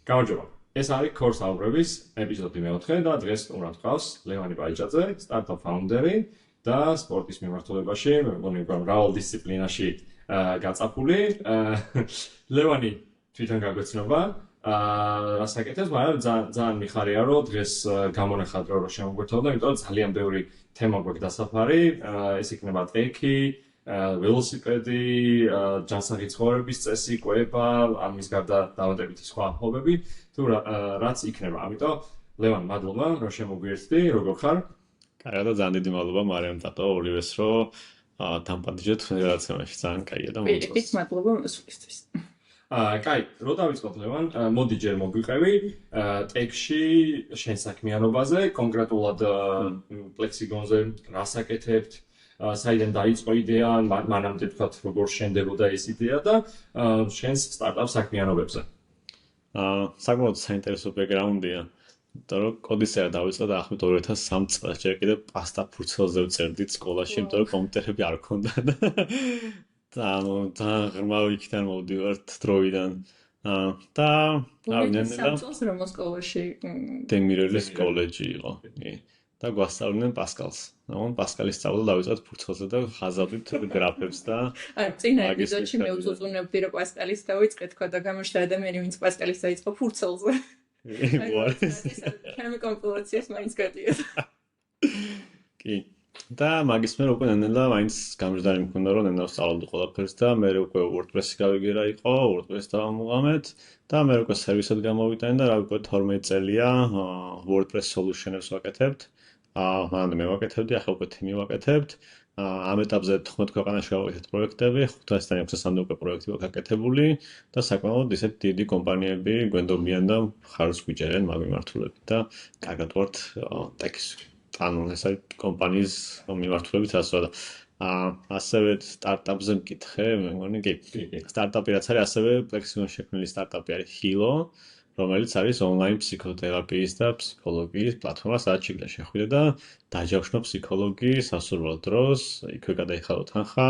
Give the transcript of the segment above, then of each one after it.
გამარჯობა. ეს არის Course აუბრების ეპიზოდი 4 და დღეს უნდა გყავს ლევანი ბაიჭაძე, სტარტაპ ფაუნდერი და სპორტის მიმართულებაში, მე მგონი მრავალ დისციპლინაში გაწაფული. ლევანი თვითონ გაგვეცნობა. რას აკეთებს, მაგრამ ძალიან მიხარია, რომ დღეს გამონახად რომ შემოგვერთოვდა, იმიტომ რომ ძალიან ბევრი თემა გვაქვს დასაფარი, ეს იქნება ტექი, ველოსიპედი, ჯანსაღი ცხოვრების წესი, კვება, ამის გარდა დამატებითი სხვა ჰობები, თუ რაც იქნება. ამიტომ ლევან, მადლობა, რომ შემოგვიერთდი, როგორ ხარ? კარგად და ძალიან დიდი მადლობა მარიამ ტატო ორივეს, რომ დამპატიჟეთ გადაცემაში, ძალიან კაია და მოიწონს. პირიქით მადლობა მოსვლისთვის. კაი, რო დავიწყოთ ლევან, მოდი ჯერ მოგვიყევი ტექში შენ საქმიანობაზე, კონკრეტულად Plexigone-ზე რას აკეთებთ? საიდან დაიწყო იდეა, მანამდე თქვათ როგორ შენდებოდა ეს იდეა და შენს სტარტაპ საქმიანობებზე. საკმაოდ საინტერესო ბექგრაუნდია. იმიტომ რომ კოდისერა დავიწყე და ახლა 2003 წელს ჯერ კიდევ პასტა ფურცელზე ვწერდით სკოლაში, იმიტომ რომ კომპიუტერები არ ჰქონდა და ძალიან ღრმა იქიდან მოვდივართ დროიდან. და ავინენდა სამწელს რომ მოსკოვში დემირელის კოლეჯი იყო. და გვასწავლიდნენ პასკალს. პასკალის სწავლა დავიწყეთ ფურცელზე და ხაზავდით გრაფებს და წინა ეპიზოდში მე უწუწუნებდი რომ პასკალის დავიწყე თქვა და გამოჩნდა ადამიანი ვინც პასკალის დაიწყო ფურცელზე. ჩემი კომპილაციას მაინც გადიოდა. კი. და მაგის მერე უკვე ნელა მაინც გამჟდარი მქონდა რომ ნელა ვსწავლობდი ყველაფერს და მე უკვე WordPress-ი გავიგერა იყო, WordPress-ი დავამოყამეთ და მე უკვე სერვისად გამოვიტანე და რა უკვე 12 წელია WordPress solution-ებს ვაკეთებთ. მანამდე მე ვაკეთებდი, ახლა უკვე თიმი ვაკეთებთ. ამ ეტაპზე 15 ქვეყანაში გავაკეთეთ პროექტები, 500-დან 600-მდე უკვე პროექტი ვაკეთებული და საკმაოდ ისეთ დიდი კომპანიები გვენდობიან და ხარს გვიჭერენ მაგ მიმართულებით და კარგად ვართ ტექის ანუ ეს არის კომპანიის მიმართულებით ასე და ასევე სტარტაპზე მკითხე, მე მგონი კი. სტარტაპი რაც არის, ასევე Plexigone შექმნილი სტარტაპი არის Hilo, რომელიც არის ონლაინ ფსიქოთერაპიის და ფსიქოლოგიის პლატფორმა, სადაც შეიძლება შეხვიდე და დაჯავშნო ფსიქოლოგიის სასურველ დროს, იქვე გადაიხადო თანხა,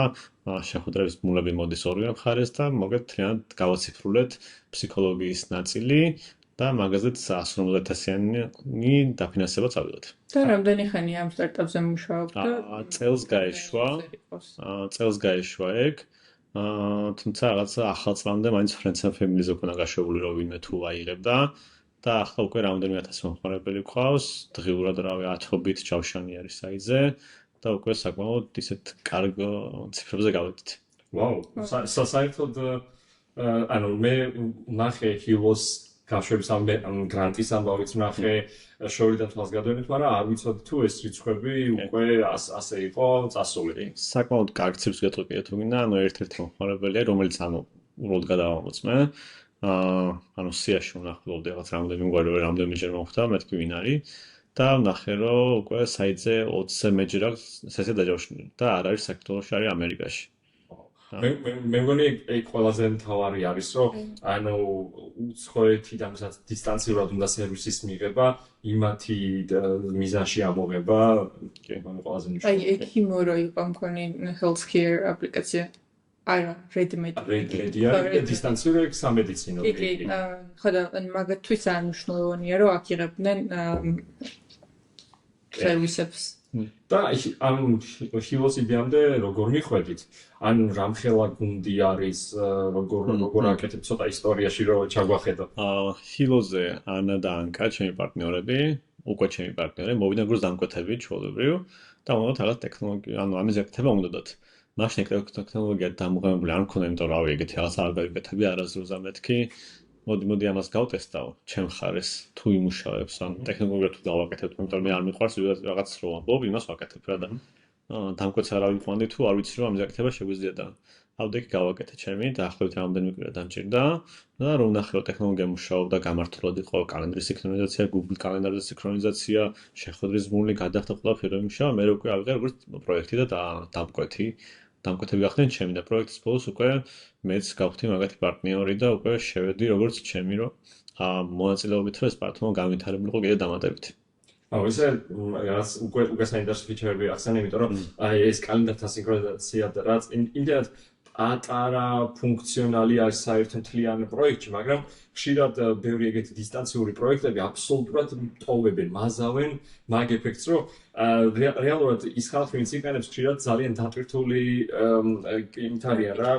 შეხვედრების ბმულები მოდის ორივე მხარეს და მოგეთ მთლიანად გავაციფრულეთ ფსიქოლოგიის ნაწილი და მაგაზეც 150,000-იანი დაფინანსებაც ავიღეთ. და რამდენი ხანი ამ სტარტაპზე მუშაობ და წელს გაეშვა ეგ. თუმცა რაღაცა ახალ წლამდე მაინც Friends and Family-ზე ქონა გაშვებული რომ ვინმე თუ აიღებდა და ახლა უკვე რამდენიმე 1000 მომხმარებელი გვყავს, დღიურად რავი 10-ობით ჯავშანი არის საიტზე და უკვე საკმაოდ ისეთ კარგ ციფრებზე გავედით. ვაუ, საერთოდ ანუ მე ნახე Hilos გაშვების ამ გრანტის ამბავიც ნახე შორიდან თვალს გადავინეთ, მაგრამ არ ვიცოდი თუ ეს რიცხვები უკვე ასე იყო წასული. საკმაოდ კარგ ციფრს გეტყვი თუ გინდა, ანუ ერთ-ერთი მომხმარებელია, რომელიც ანუ უბრალოდ გადავამოწმე. ანუ სიაში ვნახულობდი რაღაც რამდენიმეჯერ მოხდა, მეთქი ვინ არის და ვნახე რომ უკვე საიტზე 20 მეჯერ აქვს ესე დაჯავშნილი და არ არის საქართველოში, არის ამერიკაში. მე მგონი ეგ ყველაზე მთავარი არის, რომ ანუ უცხოეთიდან დისტანციურად უნდა სერვისის მიღება, იმათი მიზანში ამოღება, კი, მგონი ყველაზე მნიშვნელოვანი. აი, ეგ Himoro იყო მქონი healthcare აპლიკაცია. არა, ready-made. Ready-made დისტანციურად სამედიცინო. კი, ხოდა მაგათთვის არ მნიშვნელოვანია, რომ აქ იღებდნენ სერვისებს. და ამ Hilos იდეამდე როგორ მიხვედით? ანუ რამხელა გუნდი არის, როგორ აკეთებთ ცოტა ისტორიაში რომ ჩაგვახედო. Hilos-ზე ანა და ანკა ჩემი პარტნიორები, უკვე ჩემი პარტნიორები, მოვიდნენ როგორც დამკვეთები ჩვეულებრივ და უნდათ რაღაც ტექნოლოგია, ანუ ამის ეკეთება უნდათ. მაშინ ტექნოლოგია დამოუკიდებელი არ მქონდა, იმიტომ რომ ეგეთი რაღაც არ გაიგეთები არასდროს ამეთქი. მოდი ამას გავტესტავ, ჩემ ხარეს თუ იმუშავებს, ან ტექნოლოგია თუ გავაკეთებ, იმიტომ რომ მე არ მიყვარს რაღაც რო ამბობ, იმას ვაკეთებ რა და დამკვეთს არ ავიყვანდი თუ არ ვიცი რომ ამის აკეთება შეგვიძლია და ავდექი გავაკეთე ჩემი და ახლავით რამდენიმე კვირა დამჭირდა და რომ ნახე რომ ტექნოლოგია მუშაობდა, გამართულად იყო კალენდრის სინქრონიზაცია, Google კალენდარზე სინქრონიზაცია, შეხვედრის ბმული, გადახდა ყველაფერი იმუშავა, მე უკვე ავიღე როგორც პროექტი და დამკვეთები გახდნენ ჩემი და პროექტის ბოლოს უკვე მეც გავხდი მაგათი პარტნიორი და უკვე შევედი როგორც ჩემი რომ მონაწილეობით რომ ეს პლატფორმა განვითარებულიყო კიდე დამატებით. აუ ესე რაღაც უკვე საინტერესო ფიჩერები ახსენე, იმიტომ რომ აი ეს კალენდართან სინქრონიზაცია და რაც იმდენად პატარა ფუნქციონალი არის საერთო მთლიან პროექტში, მაგრამ ხშირად ბევრი ეგეთი დისტანციური პროექტები აბსოლუტურად ტოვებენ, მაზავენ მაგ ეფექტს, რომ რეალურად ის ხალხი, ვინც იყენებს ხშირად ძალიან დატვირთული იმით არიან რა,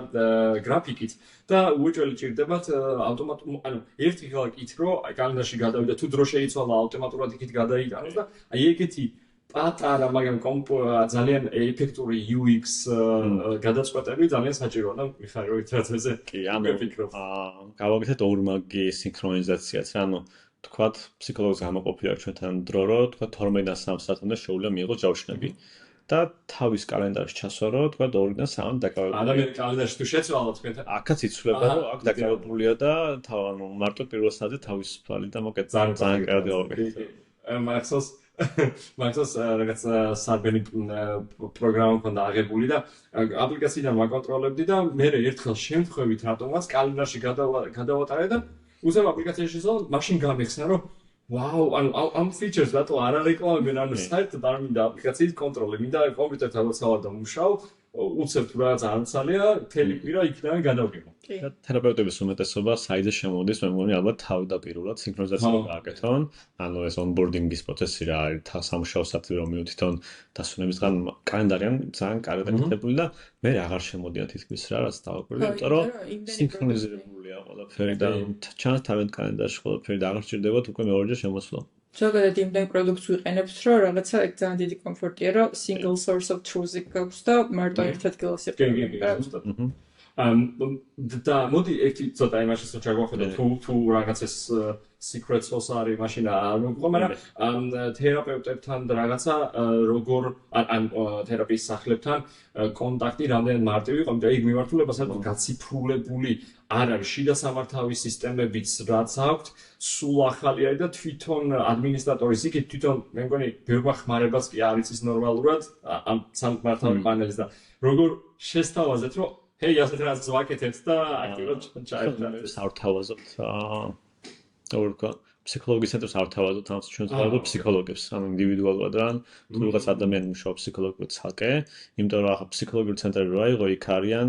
გრაფიკით და უეჭველი ჭირდებათ ავტომატურად, ანუ ერთი ხალხით რომ კალენდარში გადავიდა, თუ დრო შეიცვალა ავტომატურად იქით გადაიტანოს და აი ეგეთი პატარა, მაგრამ ძალიან ეფექტური UX გადაწყვეტები ძალიან საჭიროა და მიხარი რომ ითრაცეზე კი, ანუ გავაკეთეთ ორმაგი სინქრონიზაციაც, რა, ანუ თქვათ ფსიქოლოგს გამოყოფილა ჩვენთან დრო, რომ თქვათ 12-დან 3 საათამდე შეუძლია მიიღოს ჯავშნები და თავის კალენდარში ჩასვა, რომ თქვათ 2-დან 3-მდე დაკავებული. ადამიანი კალენდარში თუ შეცვალა თქვენთან აქაც იცვლება, რომ აქ დაკავებულია და ანუ მარტო პირველ საათზე თავისუფალი და მოკეთ ძალიან კარგი გავაკეთეთ. მაგას რაღაც სარბენი პროგრამა მქონდა აღებული და აპლიკაციიდან ვაკონტროლებდი და მე ერთხელ შემთხვევით რატომაც კალენდარში გადავატარე და უზემ აპლიკაციაში შესვლა, მაშინ გამიხსნა რომ ვაუ, ანუ ამ ფიჩერს რატო არ არეკლამებენ, ანუ საერთოდ არ მინდა აპლიკაციის კონტროლი, მინდა კომპიუტერთან როცა ვარ და ვმუშაობ, უცებ რაღაც არცალია, მთელი კვირა იქიდან გადავგებო. და თერაპევტების უმეტესობა საიზე შემოდის, მე მგონი ალბათ თავდაპირველად სინქრონიზაცია გააკეთონ, ანუ ეს onboarding-ის პროცესი რა არის, სამუშაო საათი რომ მიუთითონ დასვენებისგან კალენდარიან ძალიან კარგად აკეთებული და მე აღარ შემოდიან თითქმის რა, რაც დავაკვირდი, იმიტომ რომ სინქრონიზირებულია ყველაფერი და ჩანს თავად კალენდარში ყველაფერი და აღარ სჭირდებათ უკვე მეორჯერ შემოსვლა. ზოგადად იმდენ პროდუქტს ვიყენებთ, რომ რაღაცა ძალიან დიდი კომფორტია, რომ single source of truth გაქვს და მარტო ერთ ადგილას იყენებ. და მოდი ერთი ცოტა იმაშიც ჩაგვახედო თუ რაღაც ეს secret sauce არის მაშინ არ მოგყვა, მაგრამ თერაპევტებთან რაღაცა როგორ ან თერაპიის სახლებთან კონტაქტი რამდენად მარტივი იყო, იმიტომ იქ მიმართულება საერთოდ გაციფრულებული არ არის, შიდა სამართავის სისტემებიც რაც აქვთ, სულ ახალი არის და თვითონ ადმინისტრატორის იქით თვითონ მე მგონი ბევრმა ხმარებას კი არ იცის ნორმალურად ამ სამართავის პანელს და როგორ შესთავაზეთ, რომ ჰეი, ასეთ რაღაც ვაკეთებთ და აქტიურად ჩაერთვათ. საერთავაზობთ როგორ ვთქვა, ფსიქოლოგიის ცენტრს საერთავაზობთ ამ ჩვენს ვარდო ფსიქოლოგებს, ანუ ინდივიდუალურად რა, თუ რაღაც ადამიანი მუშაობს ფსიქოლოგიურ ცალკე, იმიტომ რომ ახლა ფსიქოლოგიური ცენტრები რა იყო, იქ არიან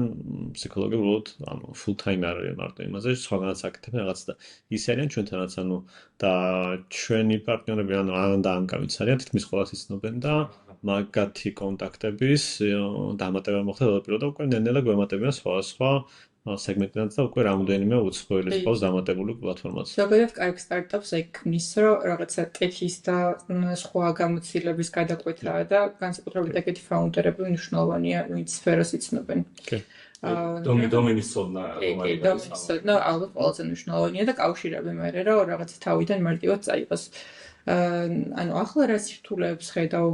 ფსიქოლოგები უბრალოდ ანუ full time არიან მარტო იმაზე, სხვაგანაც აკეთებენ რაღაც და ის არიან ჩვენთანაც, ანუ და ჩვენი პარტნიორები ანუ ან და ანკავიც არიან, თითქმის ყველას იცნობენ და მაგათი კონტაქტების დამატება მოხდა დაპირდა უკვე ნელ-ნელა გვემატებიან სხვა სეგმენტებიც და უკვე რამოდენიმე უცხოელი სპორტს დამატებული პლატფორმაც. ზოგადად კარგ სტარტაპს ეკნის, რომ რაღაცა ტექის და სხვა გამოცდილების გადაკვეთაა და განსაკუთრებით ეგეთი ფაუნდერები მნიშვნელოვანია, ვინც სფეროს იცნობენ. დომენის ცოდნა ალბათ ყველაზე მნიშვნელოვანია და კავშირები მერე რომ რაღაც თავიდან მარტივად წაიღოს. ანუ ახლა რა სირთულეებს ხედავ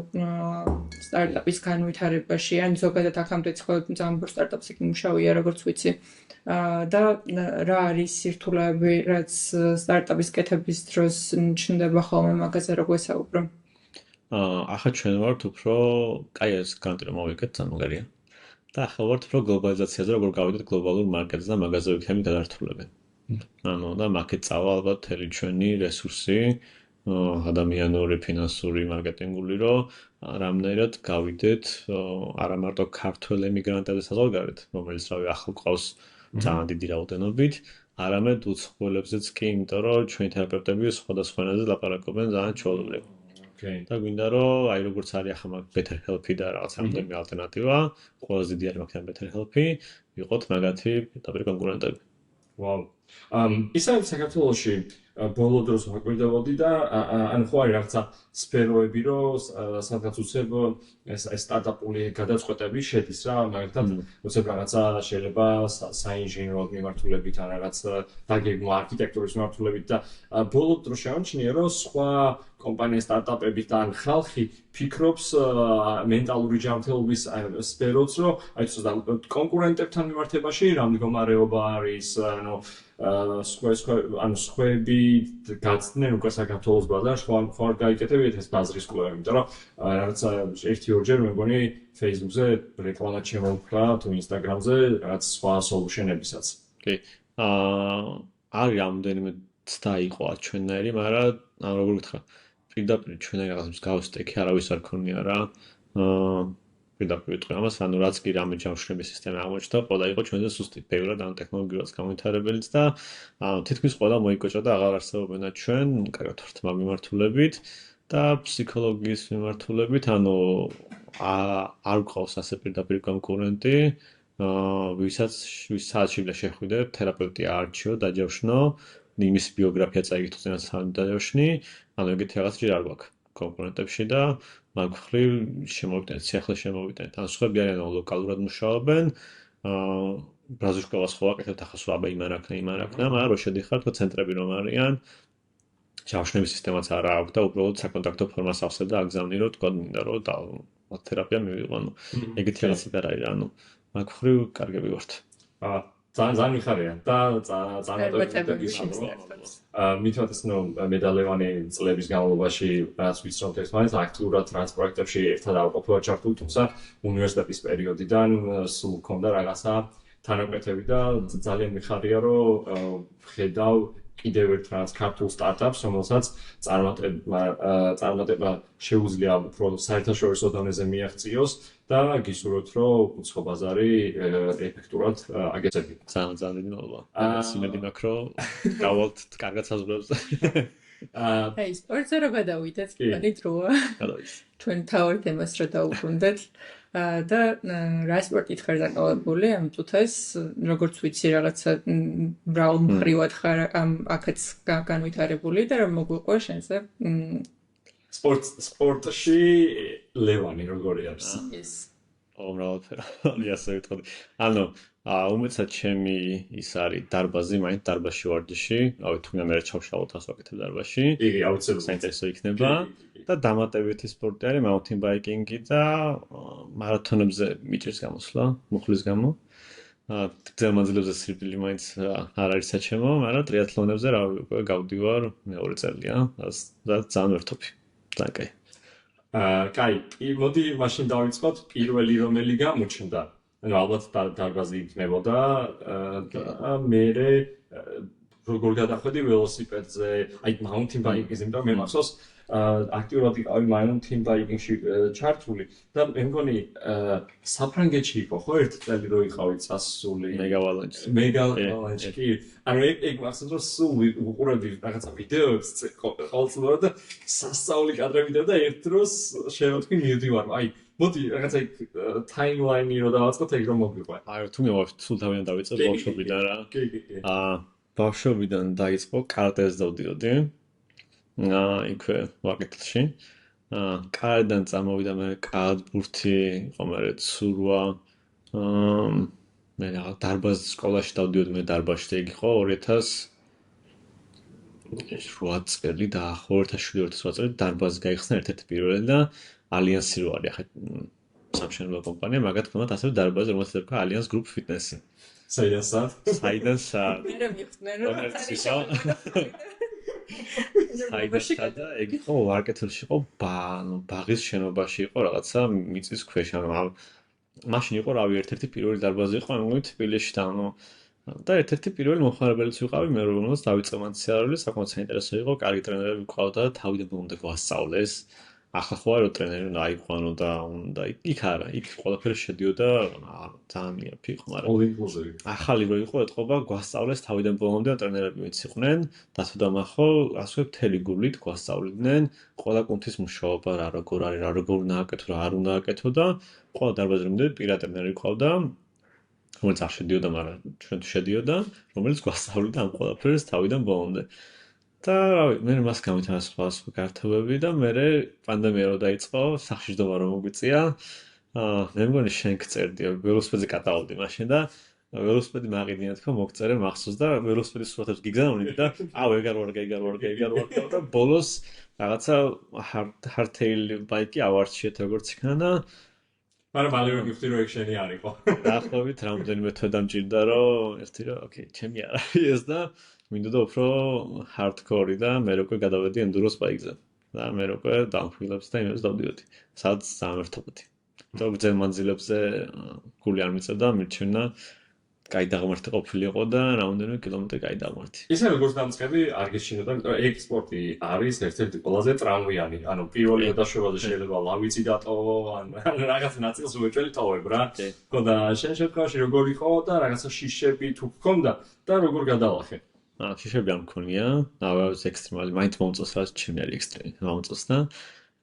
სტარტაპის განვითარებაში, ან ზოგადად აქამდე ცხოვრობ ძალიან სტარტაპს იქ მუშაობია, როგორც ვიცი. და რა არის სირთულეები, რაც სტარტაპის კეთების დროს ჩნდება ხოლმე მაგაზე რო გვესაუბრო? ახლა ჩვენ ვართ უფრო, კაი ეს განტი რომ მოვიკეთ, ძალიან მაგარია. და ახლა ვართ უფრო გლობალიზაციაზე, როგორ გავიდეთ გლობალურ მარკეტზე და მაგაზე ვიქნებით გადართულებები. ანუ და მაქეთ წავა ალბათ თელი ჩვენი რესურსი ადამიანური, ფინანსური, მარკეტინგული, რომ რამდენად გავიდეთ არა მარტო ქართველ ემიგრანტებზე საზღვარგარეთ, რომელიც რავი ახლა ყავს ძალიან დიდი რაოდენობით, არამედ უცხოელებზეც კი, იმიტომ რომ ჩვენი თერაპევტები სხვადასხვა ენაზე ლაპარაკობენ ძალიან ჩვეულებრივ. და გვინდა რომ აი როგორც არის ახლა მაგ Better Help და რაღაც რამდენიმე ალტერნატივა, ყველაზე დიდი არის მაგთან Better Help-ი, ვიყოთ მაგათი პირდაპირ კონკურენტები. ვაუ. ისაა საქართველოში ბოლო დროს ვაკვირდებოდი და ან ხო არის რაღაცა სფეროები, რომ სადღაც უცებ ეს სტარტაპული გადაწყვეტები შედის რა, მაგალითად უცებ რაღაცა შეიძლება საინჟინრო მიმართულებით ან რაღაც დაგეგმვა არქიტექტურის მიმართულებით და ბოლო დროს შემოჩნია, რომ სხვა კომპანია სტარტაპებით ან ხალხი ფიქრობს მენტალური ჯანმრთელობის სფეროც, რომ აი კონკურენტებთან მიმართებაში რა მდგომარეობა არის, ანუ სხვები გაცდნენ უკვე საქართველოს ბაზარში, ხო არ გაიკეთებიათ ეს ბაზრის კვლევა, იმიტომ რომ რაღაცა 1-2 მე მგონი Facebook-ზე რეკლამა შემოვქრა თუ Instagram-ზე რაღაც სხვა solution-ებისაც. კი. არის რამდენიმე ცდა იყო ჩვენნაირი, მაგრამ როგორ ვთქვა, პირდაპირ ჩვენაირი რაღაც მსგავსი ტექი არავის არ ქონია რა. პირდაპირ ვიტყვი ამას, ანუ რაც კი რამე ჯავშნების სისტემა აღმოჩნდა, ყველა იყო ჩვენზე სუსტი, ბევრად ამ ტექნოლოგიურად განვითარებელიც და თითქმის ყველა მოიკოჭა და აღარ არსებობენ ჩვენ, კარგად თორთმა მიმართულებით და ფსიქოლოგიის მიმართულებით, ანუ არ გყავს ასე პირდაპირ კონკურენტი, ვისაც შეიძლება შეხვიდე, თერაპევტი არჩიო, დაჯავშნო, იმის ბიოგრაფია წაიგეთ უცენად დაჯავშნი, ანუ ეგეთი რაღაც ჯერ არ გვაქვს კონკურენტებში და მაგ მხრივ შემოვიდეთ, სიახლე შემოვიდეთ. ან სხვები არიან ლოკალურად მუშაობენ, ბრაზილშკოლას ხო აკეთებთ ახლა სვაბა იმან აქნა, მაგრამ რო შედიხარ თქო ცენტრები რომ არიან, ჯავშნების სისტემაც არა აქვს და უბრალოდ საკონტაქტო ფორმას ავსებ და აგზავნი რომ თქვა მინდა რომ თერაპია მივიღო, ანუ ეგეთი რაღაცა არ არის, ანუ მაგ მხრივ კარგები ვართ. ძალიან მიხარია და წარმატებული მithවත් ნუ მედალევანი წლების განმავლობაში რაც ვიცნობთ ერთმანეთს აქტიურად რაც პროექტებში ერთად ავყოფილად ჩართული, თუმცა უნივერსიტეტის პერიოდიდან სულ მქონდა რაღაცა თანაკვეთები და ძალიან მიხარია რომ ხედავ კიდევ ერთ რაღაც ქართულ სტარტაპს, რომელსაც წარმატება შეუძლია უფრო საერთაშორისო დონეზე მიაღწიოს და გისურვებთ, რომ უცხო ბაზარი ეფექტურად აგეცებინათ. ძალიან დიდი მადლობა. სიმედი მაქვს, რომ გავალთ კარგად საზღვრებს. აი, სპორტზე რა გადავიდეთ, თქვენი დროა. ჩვენ თავად თემას რა დავუბრუნდეთ. და რა სპორტით ხარ დაკავებული ამ წუთას, როგორც ვიცი, რაღაცა მრავალ მხრივად ხარ აქაც განვითარებული და რა მოგვიყვება შენზე? სპორტში ლევანი როგორი არის? ის მრავალფეროვანი ასე ვიტყოდი. ანუ უმეტესად ჩემი ის არის დარბაზი, მაინც დარბაზში ვარჯიში, რავი თუნდაც მე ჩავშალოთ ასე ვაკეთებ დარბაზში. იგი აუცილებლად საინტერესო იქნება. და დამატებითი სპორტი არის mountain biking-ი და მარათონებზე მიჭირს გამოსვლა, მუხლის გამო. გრძელმანძილებზე სირბილი მაინც არ არის საჩემო, მაგრამ ტრიათლონებზე რავი უკვე გავდივარ მეორე წელია, და ძალიან ვერთობი. ძალიან კაი. კაი, მოდი მაშინ დავიწყოთ პირველი რომელი გამოჩნდა. ანუ ალბათ დარბაზი იქნებოდა და მე როგორ გადახვედი ველოსიპედზე, აი mountain biking-ზე, იმიტომ მე მახსოვს აქტიურად იყავი mountain biking-ში ჩართული და მე მგონი საფრანგეთში იყო ხო ერთ წელი რო იყავით წასული მეგალანჯში კი ანუ ეგ მახსოვს რომ სულ უყურებდი რაღაცა ვიდეოებს ყოველწლიურად და სასწაული კადრები და ერთ დროს შევეთქვი მივდივარ აი მოდი რაღაცა ტაიმლაინი რო დავაწყოთ ეგ რომ მოგვიყვება აი თუ მივაქვს სულ თავიდან დავიწყებ ბავშვობიდან რა კი ბავშვობიდან დაიწყო კარტეს დავდიოდი იქვე ვაკეთილში კარდან წამოვიდა მე კადბურთი იყო მე ცურვა მე დარბაზ სკოლაში დავდიოდი მე დარბაზში ეგ იყო 2008 წელი და 2007 წელი დარბაზი გაიხსნა ერთ-ერთი პირველი და ალიანსი რო არის ახლა სამშენებლო კომპანია მაგათ ქონდათ ასევე დარბაზი რომელსაც ერქვა ალიანს გრუპ ფიტნესი საიდან მე მიხსნე რომ საიდან ეგ იყო ვარკეთილში იყო ბაღის შენობაში იყო რაღაცა მიწის ქვეშ ანუ მაშინ იყო რავი ერთ-ერთი პირველი დარბაზი იყო ანუ თბილისში და ერთ-ერთი პირველი მომხმარებელიც ვიყავი მე რომელსაც დავიწყე მან სიარული საკმაოდ საინტერესო იყო კარგი ტრენერები ვყავდა და თავიდან მომდე გვასწავლეს ახლა ხო არა ტრენერი უნდა აიყვანო და უნდა იქ არა იქ ყველაფერი შედიოდა ძალიან მიერფი იყო მაგრამ ახალი რო იყო ეთყობა გვასწავლეს თავიდან ბოლომდე ტრენერები ვინც იყვნენ დასვდამახო ასე მთელი გულით გვასწავლიდნენ ყველა კუნთის მუშაობა რა როგორ არის რა როგორ უნდა აკეთო რა არ უნდა აკეთო და ყველა დარბაზში მომდე პირად ტრენერი ყავდა რომელიც არ შედიოდა მაგრამ ჩვენ თუ შედიოდა რომელიც გვასწავლიდა ამ ყველაფერს თავიდან ბოლომდე და რავი, მე მას გამითავა სხვა გართობები და მე პანდემია რო დაიწყო, სახშიჯდომა რომ მოგვიწია. მე მგონი შენ გწერდიო, ველოსიპედზე კატაოდი მაშინ და ველოსიპედი მაყიდია თქო, მოგწერე მახსოვს და ველოსიპედის სურათებს გიგზავნიდი და ეგარ ვარ და ბოლოს რაღაცა hardtail bike-ი ავარჩიეთ როგორც იქნა და მაგრამ მალევე მივხვდი რომ ეგ შენი არ იყო. დაახლოებით რამდენიმე თვე დამჭირდა რომ ერთი რომ ოკეი, ჩემი არ არის ეს და მინდოდა უფრო hardcore და მე უკვე გადავედი enduro bike-ზე და მე უკვე downhill-ებს და იმებს დავდიოდი. სადაც სამერთობოდი. და გრძელ მანძილებზე გული არ მიწევდა, მირჩევნა კაი დაღმართი ყოფილიყო და რამდენიმე კილომეტრი კაი დაღმართი. ისე როგორც დამწყები არ გეშინოდა, იმიტომ რომ ექსპორტი არის ერთ-ერთი ყველაზე ტრამვიანი. ანუ პირველი დაშოვაზე შეიძლება ლავიცი დატოვო, ან რაღაც ნაწილს უეჭველი ტოვებ რა. ხო და შენ შემთხვევაში როგორ იყო და რაღაცა შიშები თუ გქონდა და როგორ გადალახე? შიშები არ მქონია, ავაუს ექსტრემალი, მაინც მომწონს რა ჩემი არის ექსტრემი, მომწონს და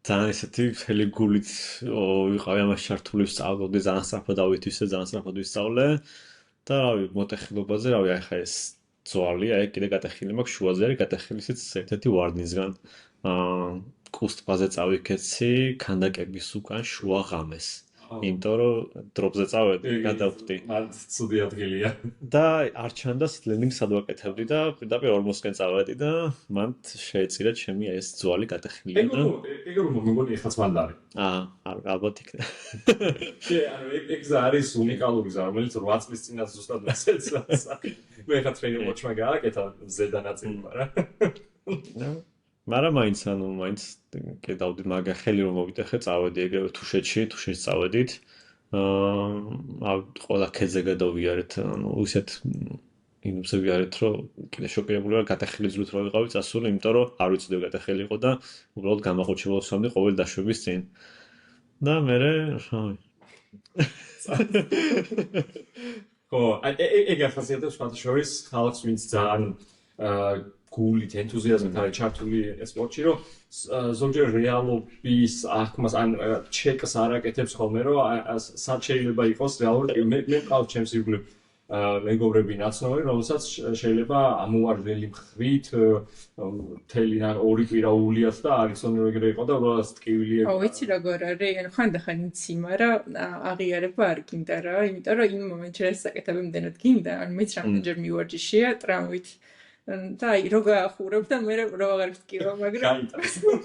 ძალიან ესეთი მთელი გულით ვიყავი ამას ჩართული ვსწავლობდი, ძალიან სწრაფად ავითვისე, ძალიან სწრაფად ვისწავლე და რავი, მოტეხილობაზე, რავი, აი ხა ეს ძვალი, აი კიდე გატეხილი მაქვს შუაზე არის გატეხილი ისიც ერთ-ერთი ვარდნისგან. კუსტბაზე წავიქეცი, ქანდაკების უკან შუა ღამეს. იმიტომ რომ დროპზე წავედი, გადავხდი. მან ცუდი ადგილია. და არ ჩანდა ლენდინგს სად ვაკეთებდი და პირდაპირ 40-სკენ წავედი და მან შეეწირა ჩემი ეს ძვალი გატეხილი და ეგ რომ მეგონი ეხაც მანდ არის. ალბათ იქნება. ანუ ეგ არის უნიკალური გზა, რომელიც 8 წლის წინაც ზუსტად მეცეცას. მე ხა ტრეინინგ ვოჩმა გააკეთა ზედანაწილი, მაგრამ მაგრამ მაინც დავდით მაგა ხელი რომ მოვიტეხე წავედი ეგრევე თუშეთში წავედით ყველა ქედზე გადავიარეთ ანუ ისეთ ინუსზე ვიარეთ რომ კიდე შოკირებული ვარ გატეხილი ძრუთ რო ვიყავი წასული იმიტომ რომ არ ვიცოდი გატეხილი იყო და უბრალოდ გამახოჩებულობდი ყოველ დაშვების წინ და მე ხო ეგ ახასიათებს ფათაშორის ხალხს ვინც ძალიან გულით ენთუზიაზმით არის ჩართული სპორტში, რომ ზოგჯერ რეალობის აღქმას ან ჩეკს არ აკეთებს ხოლმე, რომ სად შეიძლება იყოს რეალური. მე მყავს ჩემს ირგვლივ მეგობრები ნაცნობი, რომელსაც შეიძლება ამუარდელი მხრით მთელი ორი კვირა უვლიათ და არის ონე ეგრე იყო და უბრალოდ ტკივილი ხო, ვიცი როგორ არის, ანუ ხანდახან იცი, მაგრამ აღიარება არ გინდა რა, იმიტომ რომ იმ მომენტში ეს საკეთებ იმდენად გინდა, ანუ მეც რამდენჯერ მივარჯიშია ტრამვით და აი რო გაახურებ და მე რო აღარ ვტკივა, მაგრამ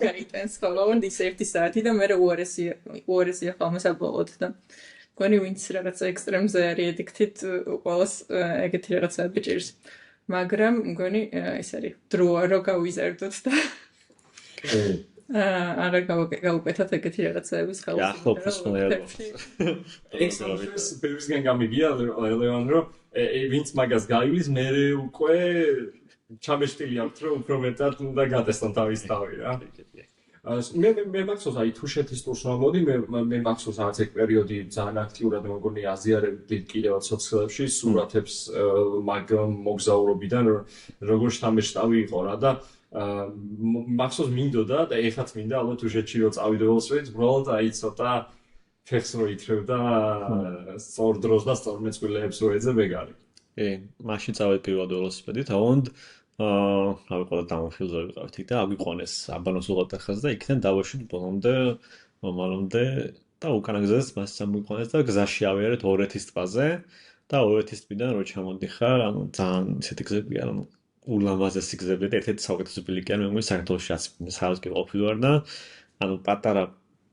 გაიტანს ხოლმე ის 1 საათი და მე უარესია ხოლმე საბოლოოდ და მგონი ვინც რაღაცა ექსტრემზე არის ედიქტით ყველას ეგეთი რაღაცები ჭირს მაგრამ მგონი ეს არის დროა რო გავიზარდოთ და არა გავუკეთოთ ეგეთი რაღაცების ხალხი ახლობს ხოლმე ეს ბევრისგან გამიგია ლევან რომ ვინც მაგას გაივლის მე უკვე ჩამეშტილი აქვს რომ უფრო მეტად უნდა გატესტონ თავის თავი რა მე მახსოვს აი თუშეთის ტურს მოდი მე მახსოვს რაღაც ეგ პერიოდი ძალიან აქტიურად მეგონი აზიარებდი კიდევაც სოციალებში სურათებს მაგ მოგზაურობიდან როგორ შთამბეჭდავი იყო რა და მახსოვს მინდოდა და ეხაც მინდა ალბათ თუშეთში რო წავიდე ველოსიპედით უბრალოდ აი ცოტა ფეხს რო ითრევ და სწორ დროს და სწორ მეწყვილეებს რო ეძებ ეგ არის მაშინ წავედი პირველად ველოსიპედით აუნდ რავი ყველა დამახილზე ვიყავით იქ და აგვიყვანეს აბანოს უღელტეხას და იქიდან დავაშვით ბოლომდე მომალომდე და უკანა გზას მას ამგვიყვანეს და გზაში ავიარეთ ორეთის ტბაზე და ორეთის ტბიდან რო ჩამოდიხარ ანუ ძალიან ისეთი გზები არა ულამაზესი გზები და ერთ-ერთი საუკეთესო ბილიკი არის მე მგონი საქართველოშიც სადაც კი ყოფილი ვარ და ანუ პატარა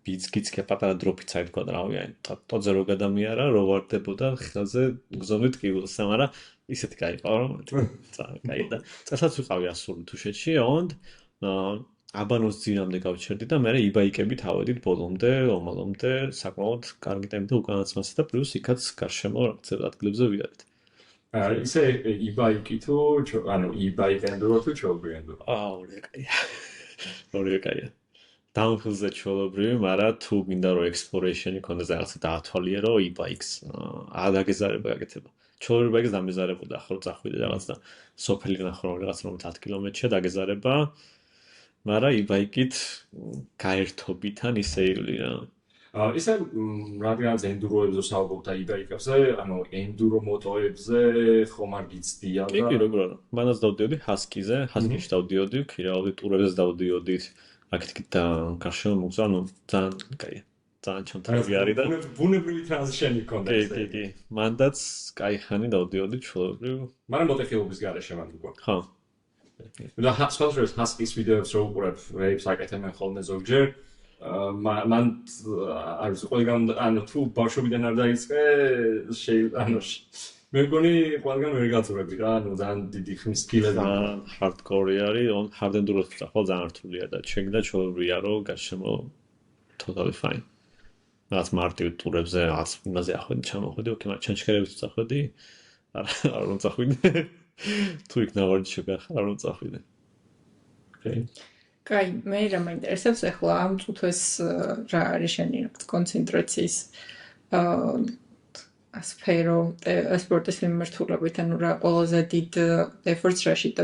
ბიცკიცკე პატარა დროპიც აი თქვა რავი აი ტოძე რო გადამიარა რო ვარდებოდა ხელზე გზოვნით კიბულს მაგრამ ისეთი кайი ყავა რომ ძალიან кайი და წელსაც ვიყავი ასული თუშეთში აუნდ აბანოს ძირამდე გავჩერდი და მე იბაიკებით ავედით ბოლომდე ომალომდე საკმაოდ კარგი ტემპი და უკანასკნელი და პლუს იქაც გარშემო რაღაც ადგილებზე ვიარეთ ისე იბაიკი თუ ანუ იბაიკ ენდურო თუ ჩოგბი ენდურო ორივე кайია დაუნხილზე ჩოლობრივი, მაგრამ თუ გინდა რომ ექსპლორეიშენი ქონდეს რაღაცა დაათვალიერო რომ იბაიკს ადაგეზარება გაკეთება. ჩოლობრივი ბაიკს დამეზარებოდა ახლა რომ წახვიდე რაღაც და სოფელი ნახო რომ რაღაც 10 კილომეტრია დაგეზარება. მაგრამ იბაიკით გაერთობიდან ისე ილი რა. ისე რადგანაც ენდუროებზე საუბრობთ იბაიკებზე, ანუ ენდურო მოტოებზე ხომ არ გიცდია და კი როგორ არა. მანაც დავდიოდი ჰასკიზე, ჰასკიში დავდიოდი, ქირავდი ტურებზე დავდიოდით. აქეთ და გარშემო მოგზავნო ძალიან კაია. ძალიან ჩამთრევი არის და ბუნებრივი ტრანზიშენი ქონდა ესე. კი. მანდაც კაი ხანი დავდიოდი ჩოლობრივ. მაგრამ მოტეხილობის გარეშე მანდ უკვე. ხო. და ჰასკის ჰასკის ვიდეოებს რო უყურებ, რეიპს აკეთებენ ხოლმე ზოგჯერ. მან არის ყველგან ანუ თუ ბავშვობიდან არ დაიწყე ანუ მე მგონი ყველგან ვერ გაწურები რა ანუ ძალიან დიდი ხმის სკილები ჰარდკორი არის on hard endurance ხო ძალიან რთულია და ჩეკ და ჩოლობია რომ გარშემო totally fine რაც მარტივ ტურებზე რაც იმაზე ახვედი ჩამოხვედი ოკეი მაგრამ ჩანჩქერებით წახვედი არ უნდა წახვიდე. თუ იქ ნავარჯიშები არ უნდა წახვიდე. კაი, მე რა მაინტერესებს ახლა ამ წუთის რა არის შენი კონცენტრაციის სფერო სპორტის მიმართულებით, ანუ რა ყველაზე დიდ ეფორტს რაში და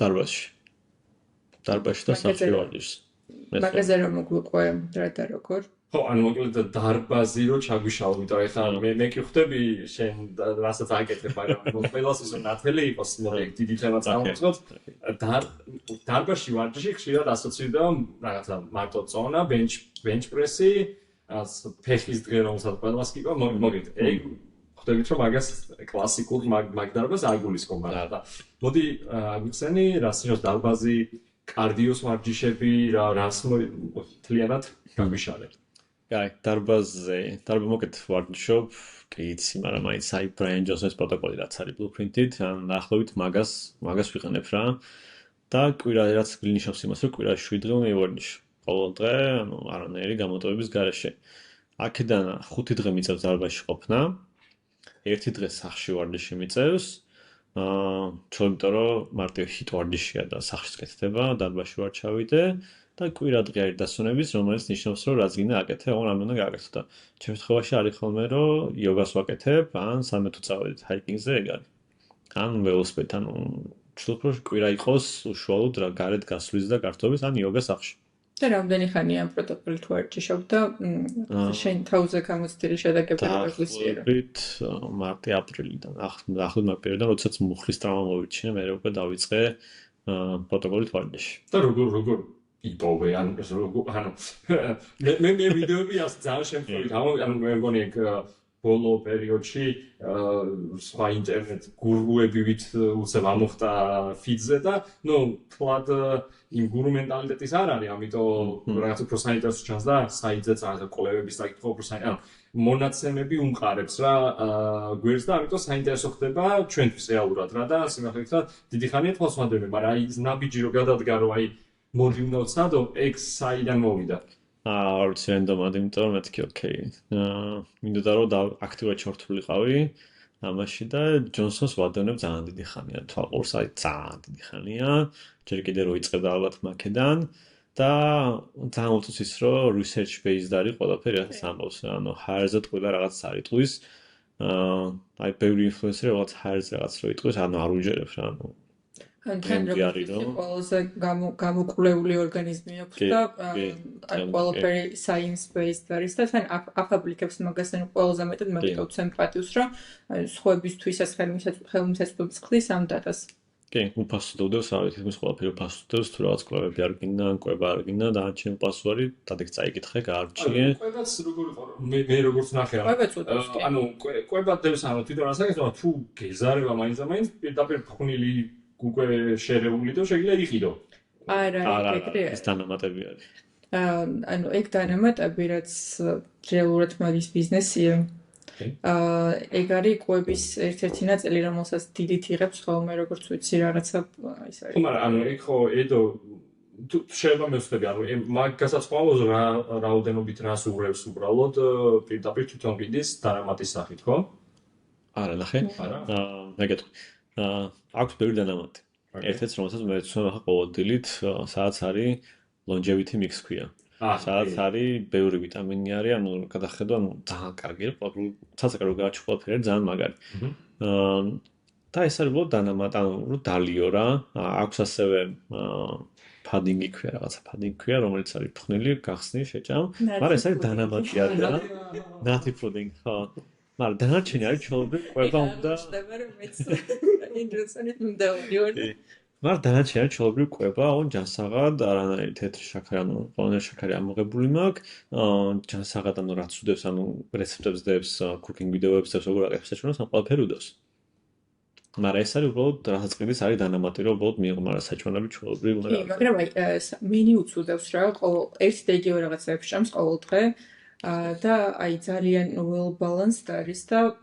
დარბაზში და სახლში ვარჯიშს. მაგაზე რომ მოგვიყვე რა და როგორ? ხო, ანუ მოკლედ დარბაზი რო ჩაგვიშალო, იმიტომ ეხლა მე კი ხვდები შენ რასაც აკეთებ, მაგრამ ყველას ისო ნათელი იყოს, მოკლედ დიდი თემა წამოვწყოთ. დარბაზში ვარჯიში ხშირად ასოცირდება რაღაცა მარტო წონა, bench press-ი, ფეხის დღე რომელსაც ყველას კი ყო, მოკლედ ეგ ხვდებით რომ მაგას კლასიკურ მაგ დარბაზს არ გულისხმობ, და მოდი აგვიხსენი რა სინოს დარბაზი, კარდიოს ვარჯიშები, რას მთლიანად გაგვიშალებ. კაი, დარბაზზე მოკეთ ვარჯიშობ, კი იცი, მაგრამ აი საი ბრაიან ჯონსონის პროტოკოლი რაც არის ბლუპრინტით, ან დაახლოებით მაგას ვიყენებ რა. და კვირა რაც გლინიშავს იმას, რომ კვირაში 7 დღე მივარჯიშო. ყოველ დღე, ანუ არანაირი გამოტოვების გარეშე. აქედან 5 დღე მიწევს დარბაზში ყოფნა. 1 დღე სახლში ვარჯიში მიწევს. იმიტომ რომ მარტივ ჰიტ ვარჯიშია და სახლშიც კეთდება, დარბაზში ვარ ჩავიდე. და კვირა დღე არის დასვენების, რომელიც ნიშნავს, რომ რაც გინდა აკეთე, ოღონდ ამ უნდა გააკეთო და ჩემ შემთხვევაში არის ხოლმე, რომ იოგას ვაკეთებ, ან 13 წავედით ჰაიკინგზე ეგ არის. ან ველოსიპედით, ანუ ვშლობ რომ კვირა იყოს უშუალოდ რა გარეთ გასვლის და გართობის, ან იოგა სახლში. და რამდენი ხანია ამ პროტოკოლით ვარჯიშობ და შენ თავზე გამოცდილი შედეგები როგორ გვისიერო? მარტი-აპრილიდან, ახლად მაგ პერიოდიდან, როდესაც მუხლის ტრავმა მოვიჩინე, მე უკვე დავიწყე პროტოკოლით ვარჯიში. და როგორ იპოვე, ანუ მე ვიდეოები ას ძალიან შემთხვევით, ანუ მე მგონი ეგ ბოლო პერიოდში სხვა ინტერნეტ გურუებივით უცებ ამოხტა ფიდზე და თლად იმ გურუ მენტალიტეტის არ არის, ამიტომ რაღაც უფრო საინტერესო ჩანს და საიძეც რაღაცა კვლევების საკითხი უფრო ანუ მონაცემები უმყარებს რა გვერდს და ამიტომ საინტერესო ხდება ჩვენთვის რეალურად რა და სიმართლე გითხრათ დიდი ხანია თვალს ვადევნე, მაგრამ აი ნაბიჯი რო გადადგა რომ აი მოდი უნდა ვცადო, ეგ საიდან მოვიდა? არ ვიცი რენდომად, იმიტომ რომ მეთქი ოკეი. მინდოდა რომ აქტიურად ჩართულიყავი ამაში და ჯონსონს ვადევნებ ძალიან დიდი ხანია, თვალყურს აი ძალიან დიდი ხანია. ჯერ კიდე რო იწყებდა ალბათ მაქედან და ძალიან უწუს ის რომ research based არის ყველაფერი რაღაც ამბობს, ანუ hires-ად ყველა რაღაც არ იტყვის. აი ბევრი ინფლუენსერი რაღაც hires რაღაც რო იტყვის, ანუ არ უჯერებს რა, ანუ თან ყველაზე გამოკვლეული ორგანიზმი აქვს და ყველაფერი science based არის და თან აფაბლიკებს მაგას, ანუ ყველაზე მეტად მოგიწევს ემპათიას, რომ სხვებისთვის ეს ხელმისაწვდომს ხდის ამ დატას. კი, უფასო დოდოს, ავით ის ყველაფერი უფასო დოდოს, თუ რაღაც კვლევები არ გინდა, ან კვება არ გინდა და ჩემ უფასო არის, დადეკ წაიკითხე, გაარჩიე. კვებაც როგორ იყო, მე როგორც ნახე რა. კვებაც უდევს, კი. ანუ კვება დევს, ანუ თვითონ ასაკეთებს, თუ გეზარება მაინც პირდაპირ ფხვნილი უკვე შერეული და შეგიძლია იყიდო. არა, ეს დანამატები არის. ანუ ეგ დანამატები, რაც რეალურად მაგის ბიზნესია. ეგ არის კვების ერთ-ერთი ნაწილი, რომელსაც დიდით იღებს ხოლმე, როგორც ვიცი, რაღაცა ის არის. ხო, მაგრამ ანუ ეგ ხო ედო თუ შეიძლება მევხვდები, ანუ მაგ გასაწყობლოს რაოდენობით რას უღრევს უბრალოდ პირდაპირ თვითონ კიდის დანამატის სახით, ხო? არა, ნახე. მეგეთქვი. აქვს ბევრი დანამატი. ერთ-ერთი რომელსაც მე ვცნობ ყოველდილით, სადაც არის longevity mix ქვია. სადაც არის ბევრი ვიტამინი არის, ანუ გადახედო, ანუ ძალიან კარგია, ცალსაკრებო გააჩი ყველაფერი ძალიან მაგარი. და ეს არის უბრალოდ დანამატი, ანუ რომ დალიო რა. აქვს ასევე padding-ი ქვია, რაღაცა padding ქვია, რომელიც არის ფხნილი, გახსნი, შეჭამ, მაგრამ ეს არის დანამატი არის რა. Nati pudding, ხო. მაგრამ დანარჩენი არის ჩვეულებრივ კვება უნდა მაგრამ დანარჩენი არის ჩვეულებრივ კვება, ოღონდ ჯანსაღად, არანაირი თეთრი შაქარი, ანუ ყველანაირი შაქარი ამოღებული მაქვს, ჯანსაღად, ანუ რაც უდევს, ანუ რეცეპტებს დებს, cooking ვიდეოებს დებს, როგორ აკეთებს საჭმელს, ამ ყველაფერი უდევს. მაგრამ ეს არის უბრალოდ რაღაც ყიდის არის დანამატი, რომ უბრალოდ მიიღო, მაგრამ საჭმელები ჩვეულებრივ უნდა გააკეთოს. მაგრამ აი მენიუც უდევს რა, ერთი და იგივე რაღაცებს ჭამს ყოველ დღე. და აი ძალიან well balanced არის და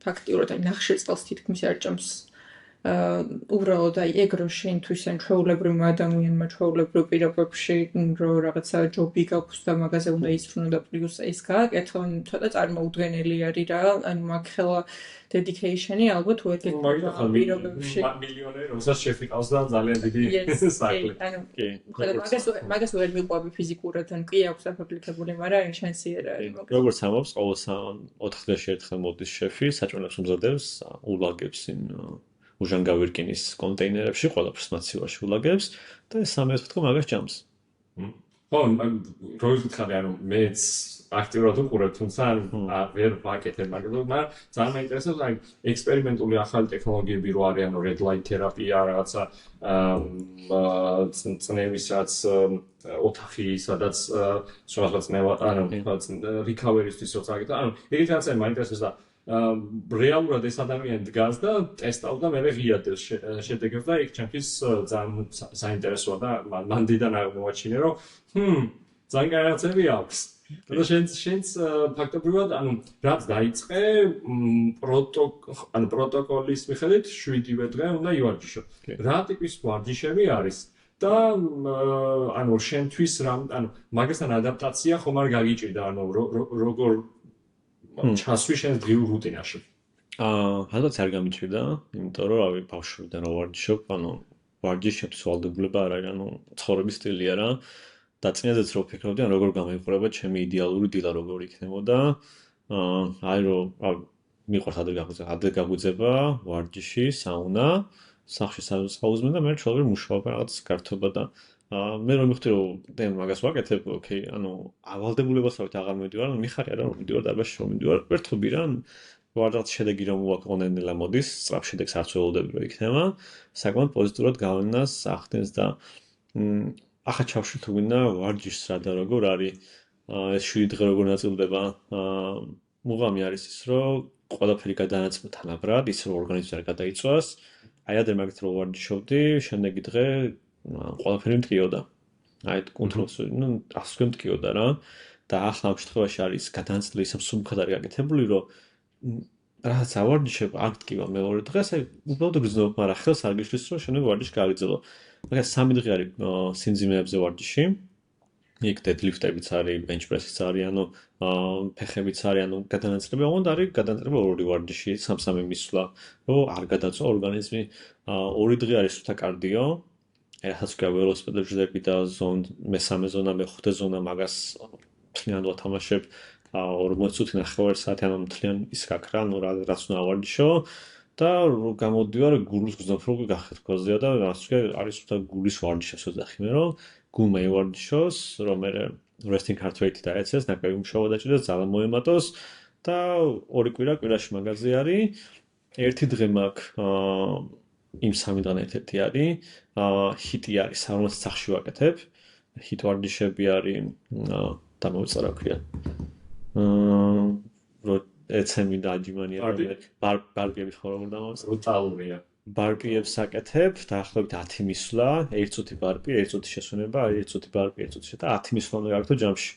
ფაქტიურად აი ნახშირწყალს თითქმის არ ჭამს უბრალოდ აი ეგრო შენთვის ან ჩვეულებრივ ადამიანმა ჩვეულებრივ პირობებში რომ რაღაცა ჯობი გაქვს და მაგაზე უნდა ისწრო და პლუს ეს გააკეთო, ცოტა წარმოუდგენელი არის რა, ანუ მაგ ხელა dedication-ი ალბათ ვერ გეკეთება პირობებში. მილიონერი რომელსაც შეფიკავს და ძალიან დიდი საკლი. კი. მაგას ვერ მიყვები ფიზიკურად, ან კი აქვს აფაბლიკებული, მაგრამ შანსი არ არის. როგორც ამბობს, ყოველ 4 დღეში ერთხელ მოდის შეფი, საჭმელებს უმზადებს, ულაგებს უჟანგავირკინის კონტეინერებში, ყველაფერს მაცივარში ულაგებს და ეს 3-4 დღე მაგას ჭამს. ხო, როგორც ვთქვი, ანუ მეც აქტიურად უყურებ, თუმცა ვერ ვაკეთებ მაგას, მაგრამ ძალიან მაინტერესებს აი ექსპერიმენტული ახალი ტექნოლოგიები რო არის, ანუ red light თერაპია, რაღაცა წნევის რაც ოთახი, სადაც სხვადასხვა წნევა, ანუ recovery-ისთვის როცა აკეთებ, ანუ ეგეთი რაღაცა მაინტერესებს და რეალურად ეს ადამიანი დგას და ტესტავდა მე ღიადებს შედეგებს და იქ ჩემთვის ძალიან საინტერესოა და მანდიდან აღმოაჩინე რომ ძალიან რაღაცები აქვს და შენც ფაქტობრივად ანუ რაც დაიწყე პროტოკოლის მიხედვით 7-ვე დღე უნდა ივარჯიშო რა ტიპის ვარჯიშები არის და ანუ შენთვის ანუ მაგასთან ადაპტაცია ხომ არ გაგიჭირდა ანუ როგორ ჩასვი შენს დღიურ რუტინაში. ალბათ არ გამიჭირდა, იმიტომ რომ რავი, ბავშვიდან რო ვარჯიშობ, ანუ ვარჯიშებს ვალდებულება არ არის, ანუ ცხოვრების სტილია რა. და წინაზეც რო ვფიქრობდი, ან როგორ გამოიყურება ჩემი იდეალური დილა როგორ იქნებოდა. აი რომ მიყვარს ადრე გაგვიძება, ვარჯიში, საუნა, სახლში საუზმე და მე ჩვეულებრივ მუშაობ რაღაც გართობა და მე რომ მივხვდი რომ მაგას ვაკეთებ, ოკეი, ანუ ავალდებულებასავით აღარ მივდივარ, ანუ მიხარია რა რომ მივდივარ დაბაში რომ მივდივარ, ვერთხები რა ვარდაც შედეგი რომ უაკონენელა მოდის, სწრაფ შედეგს არც ველოდები რომ იქნება, საკმაოდ პოზიტიურად გავლენას ახდენს და ახლა ჩავშვი თუ გინდა ვარჯიშს რა და როგორ არის ეს 7 დღე როგორ ნაწილდება, მუღამი არის ის რომ ყველაფერი გადაანაცვლა თანაბრად, ის რომ ორგანიზმი არ გადაიწვას, აი ადრე მაგით რომ ვარჯიშობდი, შემდეგი დღე ყველაფერი მტკიოდა. აი კონტროლს, ასე მტკიოდა რა. და ახლა ამ შემთხვევაში არის გადანაწილება ისე სუმხად არის გაკეთებული, რომ რაღაც ავარჯიშებ, არ მტკივა მეორე დღეს, აი უბრალოდ გრძნობ, მაგრამ ხელს არ გიშლის, რომ შემდეგ ვარჯიში გააგრძელო. მაგას 3 დღე არის სინძიმეებზე ვარჯიში. იქ deadlift-ებიც არის, bench press-იც არის, ანუ ფეხებიც არის, ანუ გადანაწილება, ოღონდ არის გადანაწილება ორი ვარჯიში, 3-3 მისვლა, რომ არ გადაწვა ორგანიზმი. 2 დღე არის სულთა კარდიო. რასაც ვქვა ველოსიპედზე ვждები და მესამე ზონა, მეხუთე ზონა მაგას მთლიანად ვათამაშებ 40 წუთი 9 საათი ანუ მთლიან ის გაქრა, ანუ რაც უნდა ავარჯიშო და გამოდივარ გულის გზნობ რომ გახეთ ქვაზეა და რაც ვქვა არის უთა გულის ვარჯიშებს ვეძახი მე რომ გულმა ევარჯიშოს, რომ მე resting heart rate დაეცეს, ნაკები მუშაობა დაჭირდეს, ძალა მოემატოს და 2 კვირაში მაგაზე არის. ერთი დღე მაქვს იმ 3-დან ერთ-ერთი არის, ჰიტი არის, რომელსაც სახში ვაკეთებ. ჰიტ ვარჯიშები არის, დამოვიწყე რა ქვია. რო ეცემი და აჯიმანი არის, ბარპიები ხო როგორ დამოვიწყე? ბრუტალურია. ბარპიებს აკეთებ, დაახლოებით 10 მისვლა, 1 წუთი ბარპი, 1 წუთი შესვენება, 1 წუთი ბარპი, 1 წუთი და 10 მისვლა უნდა გაკეთო ჯამში.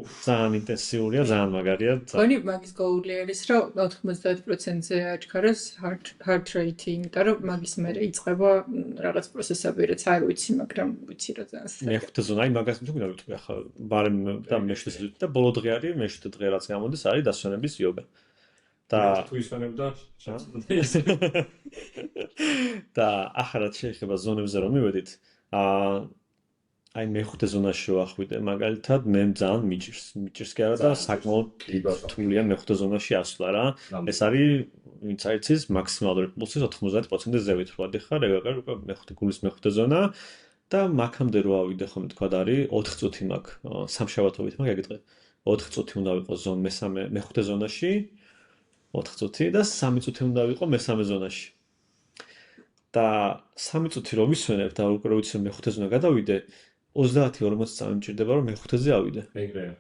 ძალიან ინტენსიურია, ძალიან მაგარია. გონი მაგის გოული არის, რომ 90%-ზე აჩქაროს heart rate-ი, იმიტომ რომ მაგის მერე იწყება რაღაც პროცესები, რაც არ ვიცი, მაგრამ ვიცი რა ძალიან. მეხუთე ზონა, აი მაგას თუ გინდა ვიტყვი ახლა, ბარემ და მეშვიდე და ბოლო დღე არის, მეშვიდე დღე რაც გამოდის, არის დასვენების იოგა. და თუ ისვენებდა და ახლა რაც შეიძლება ზონებზე რომ მივედით, აი მეხუთე ზონაში ვახვიდე მაგალითად მე ძალიან მიჭირს კი არა და საკმაოდ რთულია მეხუთე ზონაში ასვლა რა. ეს არის ვინც აიცის მაქსიმალური პულსის 90%-ზე ზევით ვადი ხარ, ეგ უკვე მეხუთე გულის მეხუთე ზონა და მაგამდე რო ავიდე ხომ თქვა არის 4 წუთი მაქვს სამშაბათობით მაგ ეგ დღე 4 წუთი უნდა ვიყო მეხუთე ზონაში 4 წუთი და 3 წუთი უნდა ვიყო მესამე ზონაში. და 3 წუთი რომ ვისვენებ და უკვე რო ვიცი მეხუთე ზონა გადავიდე 30-40 წამი მჭირდება რომ მეხუთეზე ავიდე. ეგრეა.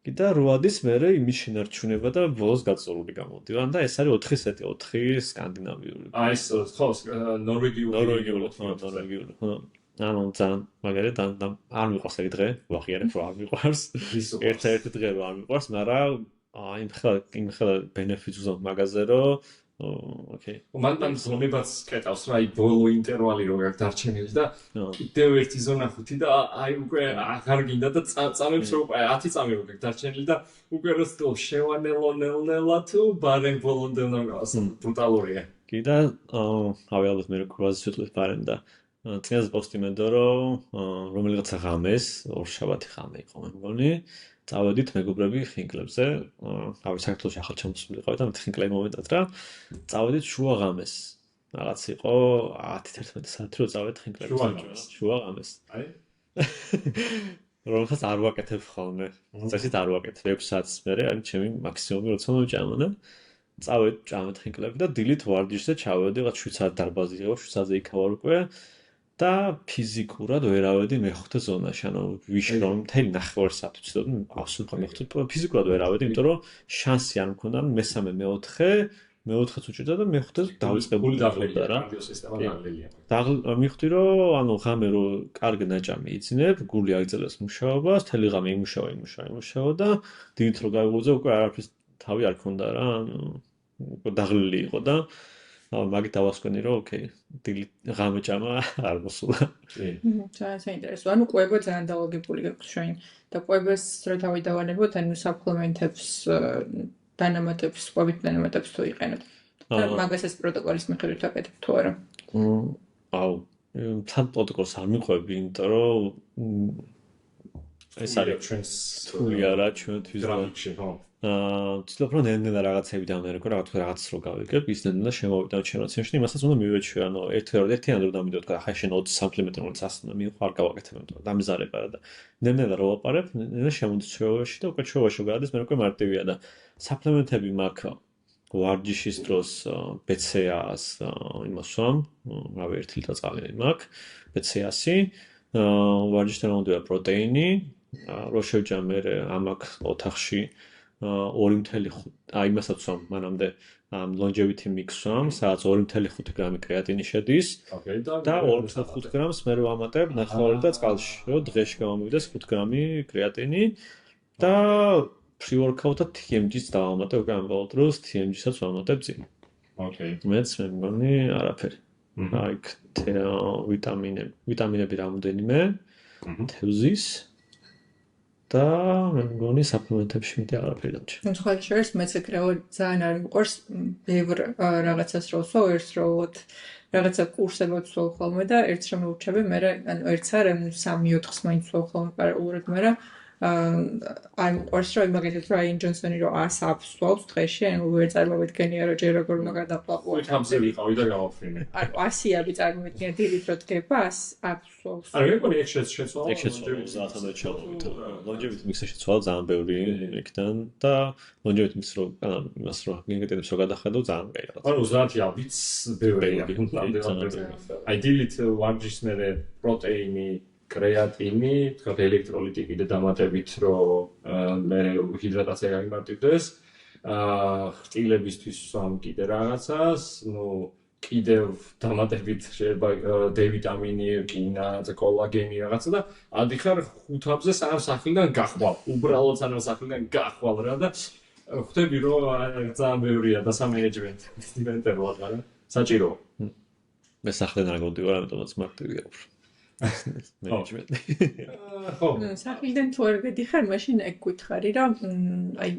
კიდე რო ადის მერე იმის შენარჩუნება და ბოლოს გაწეული გამოდივარ და ეს არის 4 სეტი, 4 სკანდინავიური. აი ეს ხო ნორვეგიული. ანუ ძალიან მაგარია და არ მიყვარს ეგ დღე, ვაღიარებ რომ არ მიყვარს. ერთ-ერთი დღე რომ არ მიყვარს, მაგრამ იმ ხელ ბენეფიტს უზავ მაგაზე რომ ოკეი. მან ზონებაც კეტავს რა, აი ბოლო ინტერვალი რო გაქვს დარჩენილი და კიდევ ერთი ზონა 5 და აი უკვე აღარ გინდა და წამებს რო 10 წამი რო გაქვს დარჩენილი და უკვე რო სტილ შევანელონელნელა თუ ბარენ ბოლომდე უნდა გას ბრუტალურია. კი და ავი ალბათ მე რკვაზი ვიტყვით ბარენ და წინას პოსტი მენდო რომ რომელიღაცა ღამეს ორშაბათი ღამე იყო მე მგონი წავედით მეგობრები ხინკლებზე ავი საქართველოში ახალ ჩამოსული ვიყავი და მე ხინკლები მომენტად რა წავედით შუა ღამეს რაღაც იყო 10-11 საათი რო წავედით ხინკლებზე შუა ღამეს აი რომელსაც არ ვაკეთებ ხოლმე წესით არ ვაკეთებ 6 საათს მერე არის ჩემი მაქსიმუმი როცა მოვჭამა და წავედით ჭამეთ ხინკლები და დილით ვარჯიშზე ჩავედი რაღაც 7 საათ დარბაზი იყო 7 საათზე იქავარ უკვე და ფიზიკურად ვერავედი მეხუთე ზონაში, ანუ ვიშრომ მთელი ნახევარსაათი ვცდოდი, ავსულტ მეხუთე, ფიზიკურად ვერავედი, იმიტომ რომ შანსი არ მქონდა, მესამე, მეოთხეც უჭირდა და მეხუთეც დავიწყებული დაღლილია რა. კარდიო სისტემა დაღლილია. მივხვდი რომ ანუ ღამე რო კარგი ნაჭამი იცინებ, გული აგრძელებს მუშაობას, მთელი ღამე იმუშავა და დილით რო გავიღვიძე, უკვე არაფრის თავი არ ქონდა რა, ანუ უკვე დაღლილი იყო და მაგით დავასკვენი რომ ოკეი დილით ღამე ჭამა არ მოსულა. ძალიან საინტერესო. ანუ კვება ძალიან დალოგებული გაქვს შენ და კვებას რო თავი დავანებოთ, ანუ საპლემენტებს დანამატებს, კვებით დანამატებს თუ იყენოთ. მაგას ეს პროტოკოლის მიხედვით აკეთებ თუ არა? აუ, თან პროტოკოლს არ მიყვები, იმიტომ რომ ეს არის ჩვენს თული არა ჩვენთვის დრამში, ხო? ცდილობ რომ ნელ-ნელა რაღაცები დამერეკო, რაღაც რო გავიგებ, ის ნელ-ნელა შემოვიდა ჩემოციაში, იმასაც უნდა მივეჩვი, ანუ ერთიან რო დამიდოთ, ხა შენ 20 საპლემენტი რომელიც ასნა მივხვ არ გავაკეთებ, იმიტომ დამზარება და ნელ-ნელა რო ვაპარებ, ნელ-ნელა შემოდის ჩვევაში და უკვე ჩვევაში გადის, მე უკვე მარტივია და საპლემენტები მაქვს ვარჯიშის დროს BCAA-ს იმას ვამ, რავი 1 ლიტრი წყალი მაქვს, BCAA-სი, ვარჯიშთან მომდევა პროტეინი, რო შევჭამ მე ამაკ ოთახში 2.5 აი იმასაც ვამ მანამდე longevity mix ვამ, სადაც 2.5 გრამი კრეატინი შედის. ოკეი და 2.5 გრამს მე ვამატებ ნახევარი და წყალში, რომ დღეში გამომივიდეს 5 გრამი კრეატინი და pre-workout-ად TMG-ს დავამატებ უკვე ამ ბოლო დროს, TMG-საც ვამატებ წინ. ოკეი. მეც მე მგონი არაფერი. აი ვიტამინები რამოდენიმე, თევზის და მე მგონი საპლემენტებში მეტი არაფერი დამჭი. ნუ სხვა შორის მეც ეგრევე ძალიან არ მიყვარს ბევრ რაღაცას რო ვსვავ, ერთს რო რაღაცა კურსებად ვსვავ ხოლმე და ერთს რომ მოვჩები, მე ანუ ერთს არ 3-4-ს მაინც ვსვავ ხოლმე პარალელურად, მაგრამ არ მიყვარს რომ მაგალითად რაიან ჯონსონი რომ 100 აპს ვსვავს დღეში, ანუ ვერ წარმოვიდგენია რომ ჯერ როგორ უნდა გადაყლაპო. თამზე ვიყავი და გავაფრინე. ანუ 100 აპი წარმოვიდგენია დილით რო დგება 100 აპს ვსვავს. ანუ მეგონი ეგ შეცვალა. ეგ შეცვალა ზათანაც ჩავთ. longevity mix-ში შეცვალა ძალიან ბევრი იქიდან და longevity mix რო იმას რო გინგეტებს რო გადახედო ძალიან კაი რაღაცა. ანუ ზათია ვიც ბევრია. აი დილით ვარჯიშს მერე პროტეინი კრეატინი, თქვა ელექტროლიტი კიდე დამატებით, რომ მე ჰიდრატაცია გამიმარტივდეს. ხრტილებისთვის ვამ კიდე რაღაცას, ნუ კიდევ დამატებით შეიძლება D-ვიტამინი, რკინა, კოლაგენი რაღაცა და ადიხარ 5 აპზე სანამ სახლიდან გახვალ. უბრალოდ სანამ სახლიდან გახვალ რა და ხვდები რომ ძალიან ბევრია და სამენეჯმენტი ინვენტებად რა. საჭიროა. მე სახლიდან არ გავდივარ, ამიტომაც მარტივია უფრო. მენეჯმენტი. ხო. სახლიდან თუ არ გადიხარ, მაშინ ეგ გითხარი რომ აი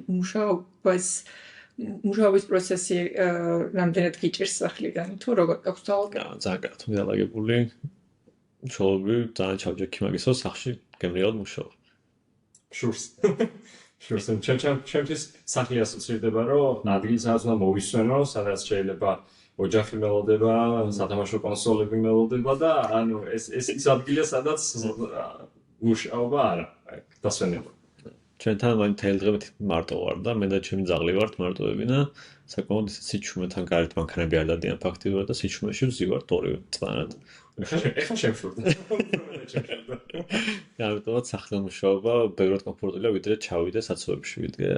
მუშაობის პროცესი რამდენად გიჭირს სახლიდან თუ როგორ აქვს ძალა? ძალიან კარგად მიდალაგებული. ჩოლობი ძალიან ჩავჯექი მაგისო სახლში გემრიელად მუშაობ. შურს. შურს ჩემთვის სახლი ასოცირდება რომ ადგილსაც უნდა მოვისვენო, სადაც შეიძლება ოჯახი მელოდება, სათამაშო კონსოლები მელოდება და ანუ ეს ის ადგილია, სადაც მუშაობა არა, დასვენება. ჩვენთან მაინც თელდღებით მარტო ვარ და მე და ჩემი ძაღლი ვართ მარტოები და საკმაოდ სიჩუმეთან გარეთ მანქანები არ დადიან ფაქტიურად და სიჩუმეში ვზივართ ორივე წყნარად. ეხლა შემშურდა. ამიტომაც სახლიდან მუშაობა ბევრად კომფორტულია ვიდრე ჩავიდე საცობებში ვიდგე.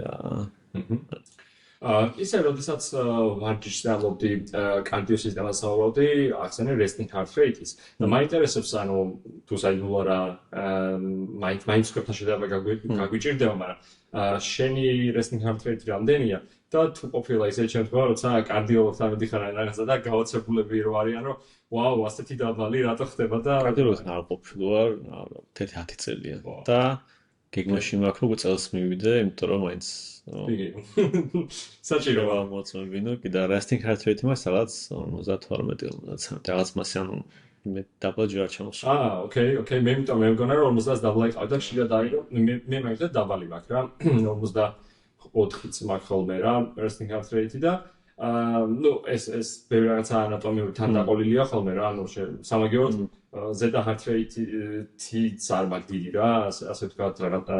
ისე როდესაც ვარჯიშს დალობდი კარდიო სისტემას ავავდი, ახსენე resting heart rate-ის. და მაინტერესებს, ანუ თუ საიდუმლო რა მაინც ქვეყნთან შედარება გაგვიჭირდება, მაგრამ შენი resting heart rate რამდენია და თუ ყოფილა ისე შემთხვევა, როცა კარდიოლოგთან მიდიხარ რაღაცა და გავაცებულები რო არიან, რომ ვაუ, ასეთი დაბალი რატო ხდება და კარდიოლოგთან არ ყოფილვარ 10 წელია და გეგმაში მაქვს რომ წელს მივიდე, იმიტომ რომ მაინც საჭიროა მოწმებინო, კიდე resting heart rate მაქვს რაღაც 52-53 რაღაც მასე ანუ მე დაბლა ჯერ არ ჩამოსვლა. ოკეი, მე მგონა რომ 50 დაბლა იყავ და შეიძლება დაიგო, მე მაგდა დაბალი მაქვს რა, 54-იც მაქვს ხოლმე რა, resting heart rate და ну ეს ბევრი რაღაცა ანატომიური თანდაყოლილია ხოლმე რა, ანუ სამაგიეროდ ზედა heart rate-იც არ მაქვს დიდი რა, ასე ვთქვათ რაღაცა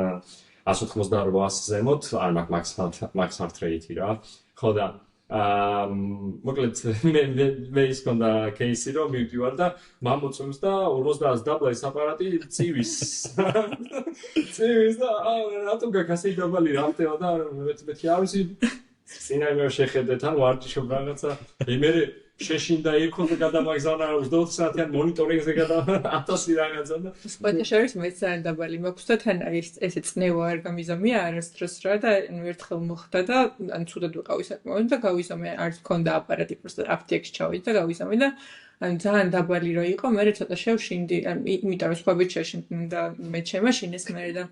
188 ზემოთ არ მაქვს max heart rate რა. ხო და მოკლედ მე ის კონდა кейსი რომ მივდივარ და მამოწმებს და 50 დაბლა ის აპარატი წივის და რატომ გაკასი დაბალი რამტევა და მე ავისი სინაიმერ შეხედეთ ან ვარჯიშობ რაღაცა მე შეშინდა იქო და გადამაგზავნა 24 საათიან მონიტორინგზე გადა 1000 რაღაცა და სპეციალისტ მეც არ დაბალი მაქვს და თან ესე წნევა არ გამიზომია არასდროს რა და ერთხელ მოხდა და ან ცუდად ვიყავი საკმაოდ და გავიზომე არ მქონდა აპარატი პროსტა აფთიაქს ჩავიდე და გავიზომე და ან ძალიან დაბალი რო იყო მე ცოტა შევშინდი იმიტომ რომ სხვაობით შეშინდი და მე შემაშინეს მე და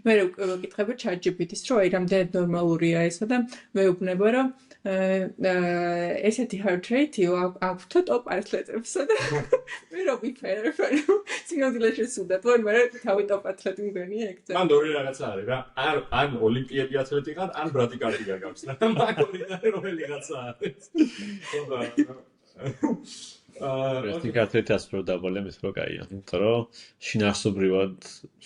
მე ვკითხები ChatGPT-ს რომ აი რამდენად ნორმალურია ესა და მე ვუბნება რომ ესეთი heart rate აქვს ტოპ ათლეტებსა და მე რომ ვიფერებ სინამდვილეში სუდად ვარ მე თავი ტოპ ათლეტი მგონია ეგ ძალიან მან ორი რაღაცა არის რა ან ოლიმპიადი ათლეტი ხარ ან ბრადიკარდია გაქვს რა მაგორიდან რომელიღაცა არის resting heart rate ასპრო დაბალი მის რო კაია იმიტომ რომ შინაარსობრივად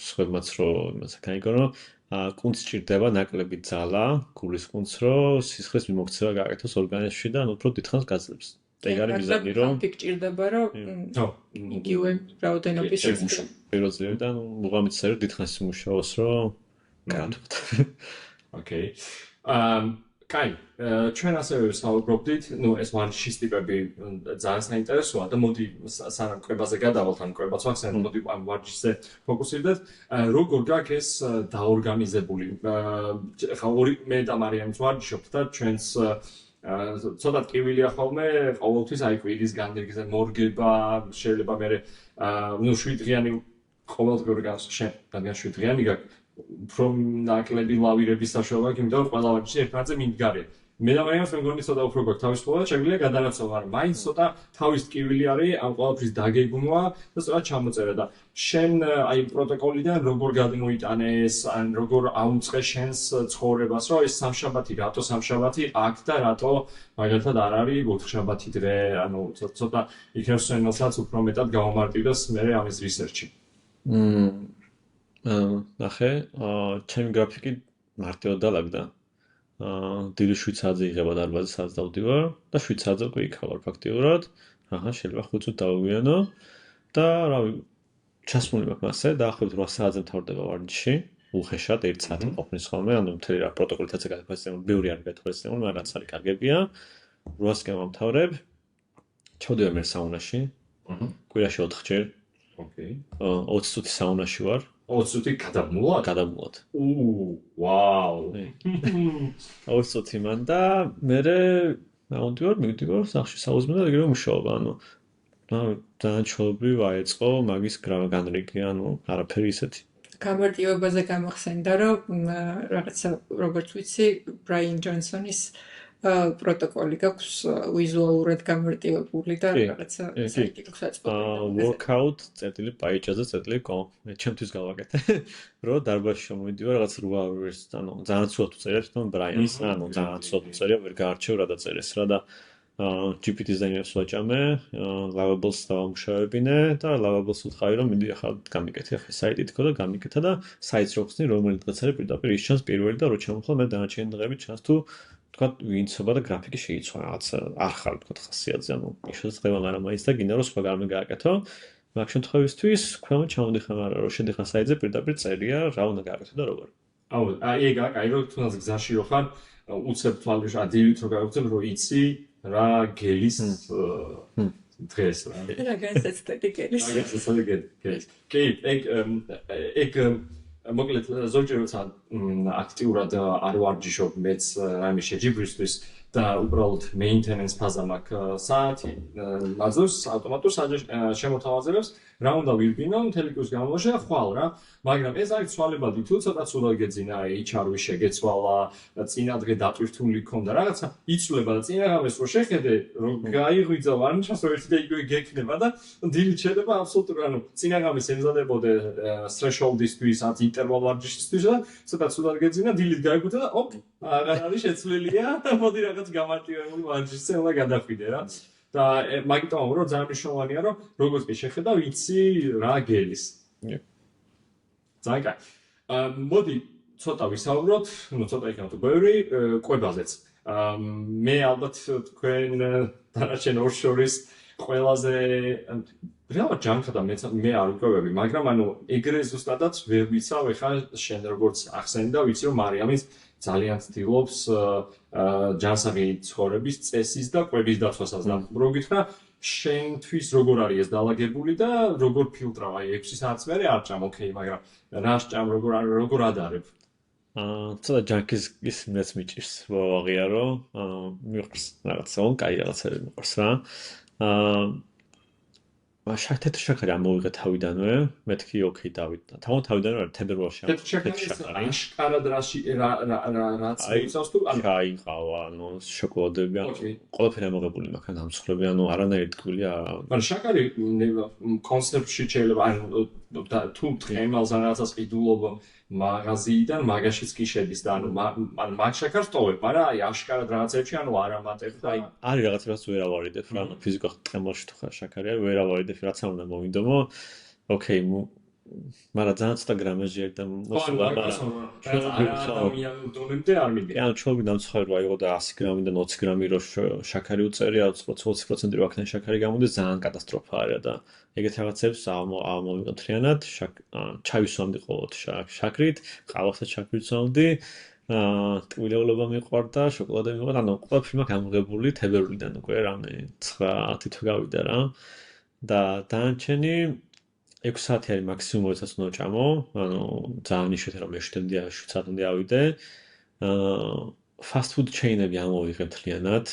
სხვებმაც რო იმაცა კაიგო რომ კუნც ჭირდება ნაკლები ძალა, გულის კუნც, რომ სისხლის მიმოქცევა გააკეთოს ორგანიზმში და უფრო დიდხანს გაძლებს. ეგ არის მიზანი, რომ ფიქ ჭირდება, რომ იგივე რაოდენობის სისხლი. პიროზე და მუღამით საერთოდ დიდხანს იმუშაოს, რომ გაათვალოთ. ოკეი. კაი, ჩვენ ასევე ვსაუბრობდით, ну ეს ვარჯიშის ტიპები ძალიან საინტერესოა და მოდი სანამ კვებაზე გადავალთ, ან კვებაც ვახსენებთ, მოდი ამ ვარჯიშზე ფოკუსირდეთ. როგორ გაქვს ეს დაორგანიზებული? ხა ორი მე და მარიამიც ვარჯიშობთ და ჩვენს ცოტა ტკივილია ხოლმე ყოველთვის აი კვირის განრიგზე მორგება, შეიძლება მე ну 7 დღიანი ყოველდღიური განსხვავებული რადგან 7 დღიანი გაქვს უფრო ნაკლები ლავირების საშუალება აქვს, იმიტომ რომ ყველა ვარჯიში ერთმანეთზე მიმდგარია. მე და მარიამს მე მგონი ცოტა უფრო გვაქვს თავისუფლება, შეგვიძლია გადანაცვალო, მაგრამ მაინც ცოტა თავის ტკივილი არის ამ ყველაფრის დაგეგმვა და სწორად ჩამოწერა და შენ აი პროტოკოლიდან როგორ გადმოიტანე ეს, ან როგორ აუწყე შენს ცხოვრებას, რომ ეს სამშაბათი, რატო სამშაბათი აქ და რატო მაგალითად არ არის ოთხშაბათი დღე, ანუ ცოტა იქნებს შენელსაც უფრო მეტად გავამარტივდეს მე ამის რისერჩი. ნახე, ჩემი გრაფიკი მარტივად დალაგდა. დიდი 7 საათზე იღება დარბაზი, სადაც დავდივარ და 7 საათზე უკვე იქ ვარ ფაქტიურად. აჰა, შეიძლება 5 წუთი დავგვიანო და რავი, ჩასმული მაქვს მასე, დაახლოებით 8 საათზე მთავრდება ვარჯიში. უხეშად 1 საათი ყოფნის ხოლმე, ანუ მთელი რა პროტოკოლითაც გათვალისწინებული, ბევრი არ გათვალისწინებული, მაგრამ რაც არის კარგებია. 8-სკენ ვამთავრებ. ჩავდივარ მე საუნაში. კვირაში 4-ჯერ. ოკეი. 20 წუთი საუნაში ვარ. 20 წუთი გადამულად? გადამულად. ვაუ. 20 წუთი მან და მე მივდივარ სახლში საუზმე და ეგრევე მუშაობა, ანუ ძალიან ჩვეულებრივ აეწყო მაგის განრიგი, ანუ არაფერი ისეთი. გამარტივებაზე გამახსენდა, რომ რაღაცა როგორც ვიცი, ბრაიან ჯონსონის პროტოკოლი გაქვს ვიზუალურად გამარტივებული და რაღაცა საიტი გაქვს აწყვეტილი. workout.page-ზე.com მე ჩემთვის გავაკეთე, რომ დარბაზში შემოვიდივარ რაღაც 8-ს, ანუ ძალიან ცუდად უწერია თვითონ ბრაიანს, ანუ ძალიან ცუდად უწერია, ვერ გაარჩევ რა დაწერეს რა და GPT-ს დაინებს ვაჭამე, lavables დავამუშავებინე და lavables ვთხარი რომ მიდი ახლა გამიკეთე ახლა საიტი თქო და გამიკეთა და საიტს რო ხსნი რომელი დღეც არის პირდაპირ ის ჩანს პირველი და რო ჩამოხვალ მე დანარჩენი დღეები ჩანს თუ თქვა ვინცობა და გრაფიკი შეიცვა რაღაც არ ხარ თქვა ხასიათზე ანუ შესაძლოა მაგრამ მაინც და გინდა რომ სხვა გამი გააკეთო მაგ შემთხვევისთვის ქვემოთ ჩამოდიხარ არა რომ შედიხარ საიტზე პირდაპირ წერია რა უნდა გააკეთო და როგორ აუ ეგ აი რო თუნდაც გზაში რო ხარ უცებ თვალში ადილით რო გავხსენ რომ იცი რა გელის დღეს რა. რა განსაცდელი გელის. კი, ეგ მოკლედ ზოგჯერ როცა აქტიურად არ ვარჯიშობ მეც რამე შეჯიბრისთვის და უბრალოდ maintenance ფაზა მაქვს საათი მაძლევს ავტომატურ შემოთავაზებებს რა უნდა ვირბინო მთელი კვირის განმავლობაში და ხვალ რა მაგრამ ეს არის ცვალებადი თუ ცოტა ცუდად გეძინა HR-ი შეგეცვალა წინადღე დატვირთული ქონდა რაღაცა იცვლება და წინაღამეს რო შეხედე რომ გაიღვიძა ვარნიშას რომ ერთი და იგივე გექნება და დილით შედება აბსოლუტურად ანუ წინაღამეს ემზადებოდე threshold-ისთვის ან ინტერვალ ვარჯიშისთვის და ცოტა ცუდად გეძინა დილით გაიგვიძა და ოპ აღარ არის შეცვლილია მოდი რაღაც გამარტივებული ვარჯიშზე უნდა გადახვიდე რა და მაგიტომ რომ ძალიან მნიშვნელოვანია რომ როგორც კი შეხედავ იცი რა გელის. ძალიან კარგი. მოდი ცოტა ვისაუბროთ, ну ცოტა იქნება თუ ბევრი კვებაზეც. მე ალბათ თქვენ დანარჩენ ორ შორის ყველაზე რეალურად ჯანმრთელია და მე არ ვიკვებები, მაგრამ ანუ ეგრე ზუსტადაც ვერ ვიცავ ეხლა შენ როგორც ახსენე და ვიცი რომ მარიამის ძალიან ცდილობს ჯანსაღი ცხოვრების წესის და კვების დაცვასაც და რო გითხრა შენთვის როგორ არის ეს დალაგებული და როგორ ფილტრავ აი 6 საათს მერე არ ჭამ ოკეი მაგრამ რა სჭამ როგორ ადარებ ცოტა ჯანკის ის მეც მიჭირს ვაღიარო მიყვარს რაღაცა on კაი რაღაცები მიყვარს რა შაქეთ შაქარი ამოვიღე თავიდანვე, მეთქი ოკეი დავიდა. თავიდანვე არ თებერვალში შაქარი. აშკარად რაც მოიცავს თუ აი ყავა, ანუ შოკოლადები, ყველაფერი ამოღებული მაქვს, ან დამცხრები, ანუ არანაირი ტკბილი არა. მაგრამ შაქარი კონცეფტში შეიძლება ანუ თუ დღემალს ან რაღაცას ყიდულობ მაღაზიიდან მაგაშიც კი შედის და ანუ მაგ შაქარს ტოვებ, მაგრამ აი აშკარად რაღაცებში ანუ არ ამატებ და აი არის რაღაც რაც ვერ ავარიდებ რა, ფიზიკა ტყემალში თუ ხარ შაქარი არის, ვერ ავარიდებ რაც არ უნდა მოვიდომო. ოკეი, მაგრამ ძალიან ცოტა გრამაჟი არის და მოსულა ანუ ჩვენი დამცხვარი რა იყო და 100 გრამიდან 20 გრამი რო შაქარი უწერი, 20% ვაქნე შაქარი გამოდის, ძალიან კატასტროფა არის და ეგეთ რაღაცებს ამოვიყო თლიანად, ჩავის ვამდი ყოველთვის შაქრით, ყავასაც შაქრით ვამდი, ტკბილეულობა მიყვარდა, შოკოლადე მიყვარდა, ანუ ყველაფერი მაქვს ამოღებული თებერვლიდან უკვე რამე 9 თვე გავიდა რა. და დანარჩენი 6 საათი არის მაქსიმუმ როდესაც უნდა ჭამო, ანუ ძალიან იშვიათია რომ მე-7-მდე 7 საათამდე ავიდე. fast food chain-ები ამოვიღებ თლიანად.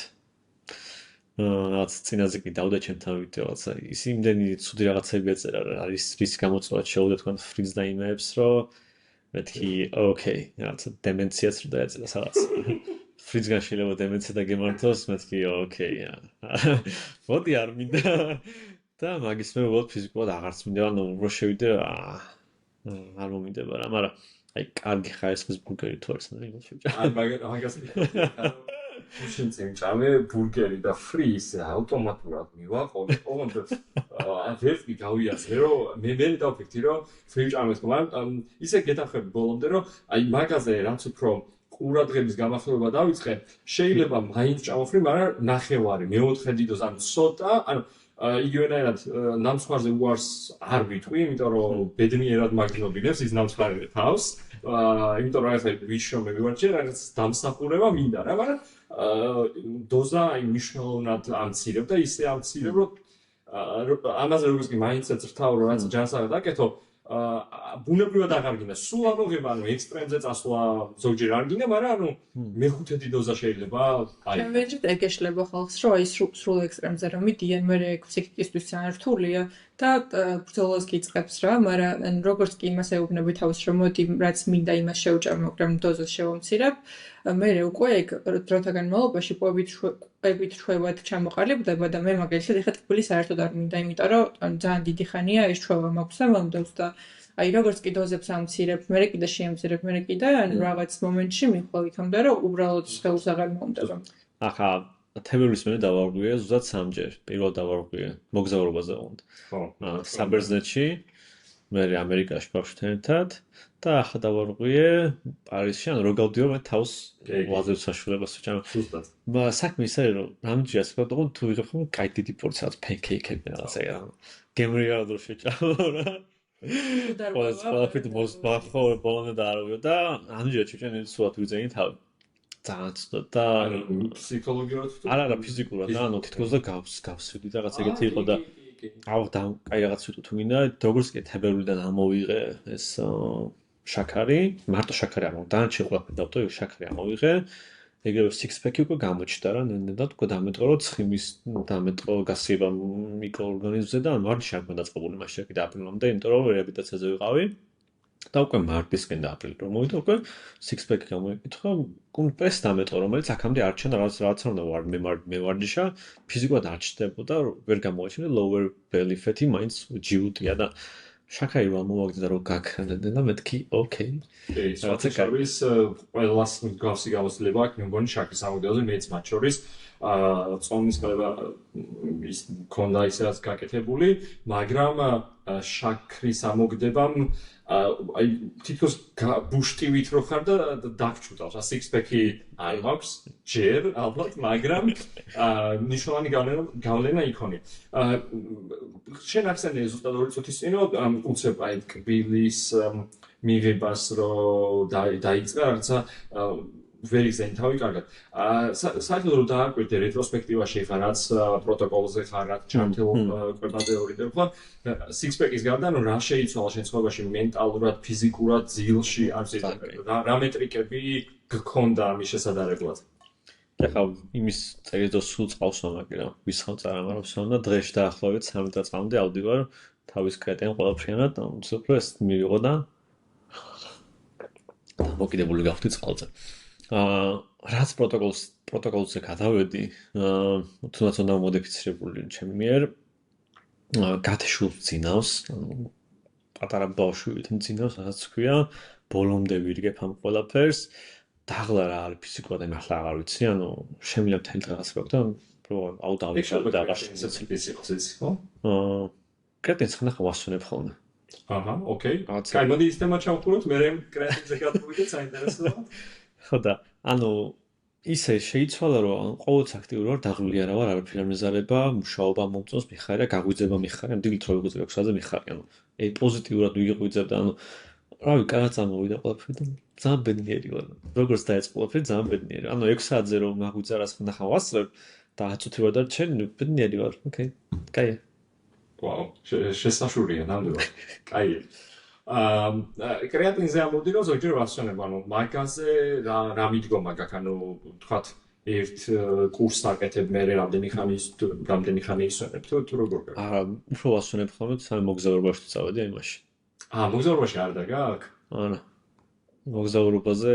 რაც წინაზე კი დავდა ჩემთან ვიდეო, რაღაცა ის იმდენი ცუდი რაღაცები ეწერა, არის რის გამოწვევად შეუძლია თქვენ ფრიდს და იმეებს, რომ მეთქი, ოკეი, რაღაცა დემენციაც რო დაეწერა რაღაც. ფრიდსგან შეიძლება დემენცია და გემართოს, მეთქი, ოკეი. მოდი არ მინდა. და მაგის მე უბრალოდ ფიზიკურად აღარც მინდა, ანუ რო შევიდე, არ მომინდება რა, მაგრამ აი კარგი ხარისხის ბურგერი თუ არის ნაი მოშევჭა. მაგას შენ წამე ბურგერი და ფრის ავტომატურად მივაყოლე ოღონდ ვერტი გავიაზრე რომ მე დავფიქრდი რომ ფრი ჭამეს მაგრამ ისე გეთახები ბოლომდე რომ აი მაგაზე რაც უფრო ყურადღების გამახვილება დავიწყე შეიძლება მაინც ჭამო ფრი მაგრამ ნახევარი მეოთხე დიდოს ან ცოტა ანუ იგივენაირად ნამსხვრზე უარს არ ვიტყვი, იმიტომ რომ ბედნიერად მაგნობინებს ის ნამსხვრე თავს. იმიტომ რომ რაღაცა ვიშრომები ვარ, რაღაც დამსახურება მინდა რა, მაგრამ დოზა აი მნიშვნელოვნად ამცირებ და ისე ამცირებ, რომ ამაზე როგორც კი მაინც ეწრთავ რომ რაღაც ჯანსაღად აკეთო, ბუნებრივად აღარ გინდა. სულ ამოღება, ანუ ექსტრემზე წასვლა ზოგჯერ არ გინდა, მაგრამ ანუ მეხუთედი დოზა შეიძლება. აი, შემეჯით ეგეშლება ხალხს, რომ აი სრულ ექსტრემზე რომ მიდიან, მე ფსიქიკისტვის ძალიან რთულია და ბრძოლას გიწყებს რა, მაგრამ როგორც კი იმას ეუბნები თავს, რომ მოდი რაც მინდა იმას შევჭამ, მაგრამ დოზას შევამცირებ, მე უკვე ეგ დროთა განმავლობაში ყვებით ჩვევად ჩამოყალიბდება და მე მაგალითად ეხლა ტკბილი საერთოდ არ მინდა, იმიტომ რომ ძალიან დიდი ხანია ეს ჩვევა მაქვს და მომდევს და აი როგორც კი დოზებს ამცირებ, მე კიდე შეამცირებ, მე კიდე ანუ რაღაც მომენტში მიხვალ იქამდე რომ უბრალოდ ხელს აღარ მომდება. ახლა თებერვლის მერე დავარღვიე ზუსტად 3ჯერ. პირველად დავარღვიე მოგზაურობაზე უნდა. ხო. საბერძნეთში, მე ამერიკაში ბავშვთან ერთად და ახლა დავარღვიე პარიზში, ანუ რო გავდიო მე თავს ვაზებს საშუალებას ვჭამ. ზუსტად. საქმე ის არის რომ რამჯერაც ვთქვა, თუ ვიღებ ხომ კაი დიდი პორცია ფენკეიქები რაღაცა რა. გემრი არ დრო შეჭამო რა. ყველაფერი მოსბახო ბოლომდე დაარღვიო და ამჯერად შეჭამე სულად ვიძენი თავი. ძალიან ცუდად და ფსიქოლოგიურად არა ფიზიკურად და ანუ თითქოს და გავსვიდი რაღაც ეგეთი იყო და და კაი რაღაც ვიტყვი თუ მინდა როგორც კი თებერვლიდან ამოვიღე ეს შაქარი მარტო შაქარი ამოვიღე დანარჩენი ყველაფერი დავტო შაქარი ამოვიღე ეგრევე six pack-ი უკვე გამოჩნდა რა ნენდად უკვე დამეტყო რომ ცხიმის დამეტყო გასიება მიკროორგანიზმზე და მარტში არ მქონდა წყობილი მაშინ კიდე აპრილამდე იმიტომ რომ რეაბილიტაციაზე ვიყავი და უკვე მარტისკენ და აპრილში რომ მოვიდა უკვე six pack-ი გამოვიკითხა კუნპრეს დამეტყო რომელიც აქამდე არ ჩანდა რაღაც უნდა ვარ მე ვარჯიშა ფიზიკურად არ ჩნდებოდა ვერ გამოაჩინე lower belly fat-ი მაინც ჯიუტია და შაქარი რომ მოვაგდე და რომ გაქრანდნენ და მეთქი ოკეი რაღაცა კარვის ყველას მსგავსი გამოცდილება აქვს მე მგონი შაქრის ამოგვიდეოზე მეც მათ შორის წონის ყება ის მქონდა ისედაც გაკეთებული მაგრამ შაქრის ამოგდებამ აი თითქოს ბუშტივით რო ხარ და დაგჭუტავს six pack-ი არ მაქვს ჯერ ალბათ მაგრამ ნიშნავანი გავლენა იქონია შენ ახსენე ზუსტად 2 წუთის წინ რომ უცებ აი კბილის მიღებას რო დაიწყა რაღაცა ვერ იგზენი თავი კარგად საერთოდ რომ დააკვირდე რეტროსპექტივაში ხარ რაც პროტოკოლზე ხარ რაც ჩართულ კვებაზე ორიენტირ ხარ six pack-ის გარდა ნუ რა შეიცვალა შენ ცხოვრებაში მენტალურად ფიზიკურად ძილში რა მეტრიკები გქონდა ამის შესაძლებლად ეხლა იმის წერილს სულ წავსვა მაგრამ ვისხავ წარამარავს და დღეში დაახლოებით 3 წამამდე ავდივარ თავის კრეტენ ყველაფრიანად უცებ ეს მივიღო და მოკიდებული გავხდი წყალზე რაც პროტოკოლზე გადავედი თუნდაც უნდა მოდიფიცირებული ჩემი მიერ გათშულ წინავს პატარა ბავშვით წინავს რაც ქვია ბოლომდე ვირგებ ამ ყველაფერს დაღლა რა არის ფიზიკურად ამ ახლა აღარ ვიცი ანუ შემიძლია მთელი დღე რაღაც ვაკეთო და აუდავიშალ და აღარ შეიძლება კრეტენს ხნახა ვასვენებ ხოლმე აჰა ოკეი კაი მოდი ის თემა ჩავხუროთ მე კრეტენზე გადავიდეთ საინტერესოა ხო და ანუ ისე შეიცვალა რომ ყოველთვის აქტიური ვარ დაღლილი არა ვარ არაფერი არ მეზარება მუშაობა მომწონს მიხარია გაგვიძება მიხარია დილით რო ვიღვიძებ 6-ზე მიხარია ანუ პოზიტიურად ვიღვიძებ და ანუ რავი კარგად წამოვიდა ყველაფერი და ძალიან ბედნიერი ვარ როგორც დაიწყო ყველაფერი ძალიან ბედნიერი ანუ 6 საათზე რომ მაგვიძა რას ხნახა ვასწრებ და 10 წუთი ვარ და ჩემ ბედნიერი ვარ ოკეი კაი ვაუ შესაშურია ნამდვილად კაი კრეატინზე ამოვდირო ზოგჯერ ვასვენებ ანუ მაგაზე რა მიდგომა გაქვს ანუ თქვათ ერთ კურსს აკეთებ მე რამდენი ხანი ისვენებ თუ როგორ გაქვს არა უფრო ვასვენებ ხოლმე სამი მოგზაურობაში წავედი იმაში მოგზაურობაში არ და გაქვს არა მოგზაურობაზე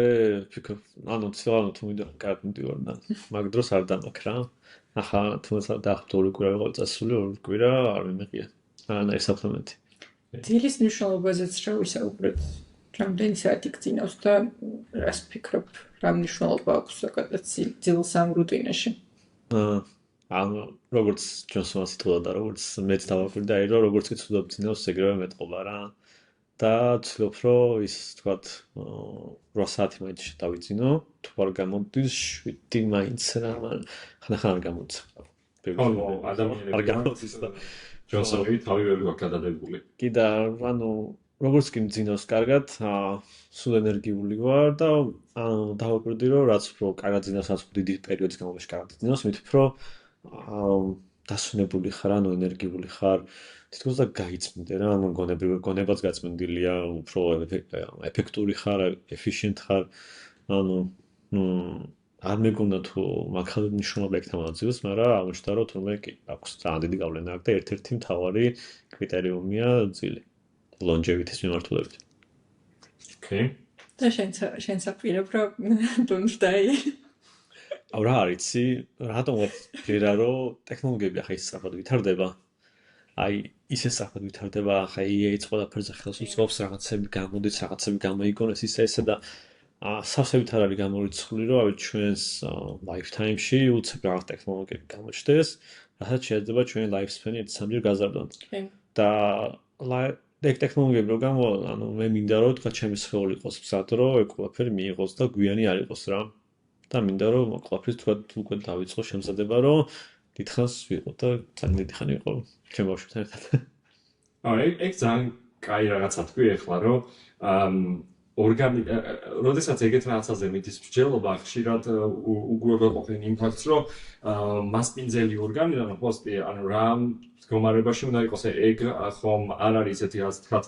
ფიქრობ ანუ ცდილობ თუ მინდა კარგ მივდივარ და მაგ დროს არ დამაქ რა ახლა თუმცა დაახლოებით 2 კვირა ვიყავ წასული 2 კვირა არ მიმეყია არანაირი საფრთხემეთი ძილის მნიშვნელობაზეც რა ვისაუბრეთ რამდენი საათი გწინავს და რას ფიქრობ რა მნიშვნელობა აქვს საკუთარ ძილს ამ რუტინაში ანუ როგორც ჯონსონს იტყოდა და როგორც მეც დავაკვირდა რომ როგორც კი ცუდად გწინავს ეგრევე მეტყობა რა და ცდილობ რომ ის თქვათ 8 საათი მაინც დავიძინო თუ არ გამოდის 7 მაინც რა ხანახან არ გამოდის არ გამოდის და ჯონსონი თავი ვერ გვაქვს გადადებული კი და ანუ როგორც კი მძინავს კარგად სულ ენერგიული ვარ და ანუ დავაკვირდი რომ რაც უფრო კარგად ძინავს რაც დიდი პერიოდის განმავლობაში კარგად ძინავს მით უფრო დასვენებული ხარ ანუ ენერგიული ხარ თითქოს და გაიწმინდე რა ანუ გონებაც გაწმინდილია უფრო ეფექტური ხარ ეფიციენტ ხარ ანუ არ მეკონდა თუ მაგალითად მნიშვნელობა ექთამოდა ძილს მაგრამ აღმოჩნდა რომ თურმე კი აქვს ძალიან დიდი გავლენა აქვს და ერთ-ერთი მთავარი კრიტერიუმია ძილი longevity-ის მიმართულებით ოკეი და შენ საფირებ რომ დონდაი აუ რა არიცი რატომ ვფიქრა რომ ტექნოლოგიები ახლა ის სწრაფად ვითარდება აი ისე სწრაფად ვითარდება ახლა AI-იც ყველაფერზე ხელს უწყობს რაღაცები გამოდის რაღაცები გამოიგონეს ისე და სავსებით არ არის გამორიცხული რომ ავი ჩვენს lifetime-ში უცებ რაღაც ტექნოლოგიები გამოჩნდეს რასაც შეიძლება ჩვენი lifespan-ი 1-3 გაზარდონ და ეგ ტექნოლოგიები რო გამოვა ანუ მე მინდა რომ თქვა ჩემი სხეული იყოს მზად რომ ეგ ყველაფერი მიიღოს და გვიანი არ იყოს რა და მინდა რომ ყველაფრის თქვა უკვე დავიწყო შემზადება რომ დიდხანს ვიყო და ძალიან დიდი ხანი ვიყო ჩემ ბავშვებთან ერთად ეგ ძალიან კაი რაღაცა თქვი ახლა რომ როდესაც ეგეთ რაღაცაზე მიდის მსჯელობა, ხშირად უგუებელ ყოფილ იმ ფაქტს, რომ მასპინძელი ორგანიდან პოსტი, ანუ რა მდგომარეობაში უნდა იყოს ეგ ხომ არ არის ესეთი რაც თქვათ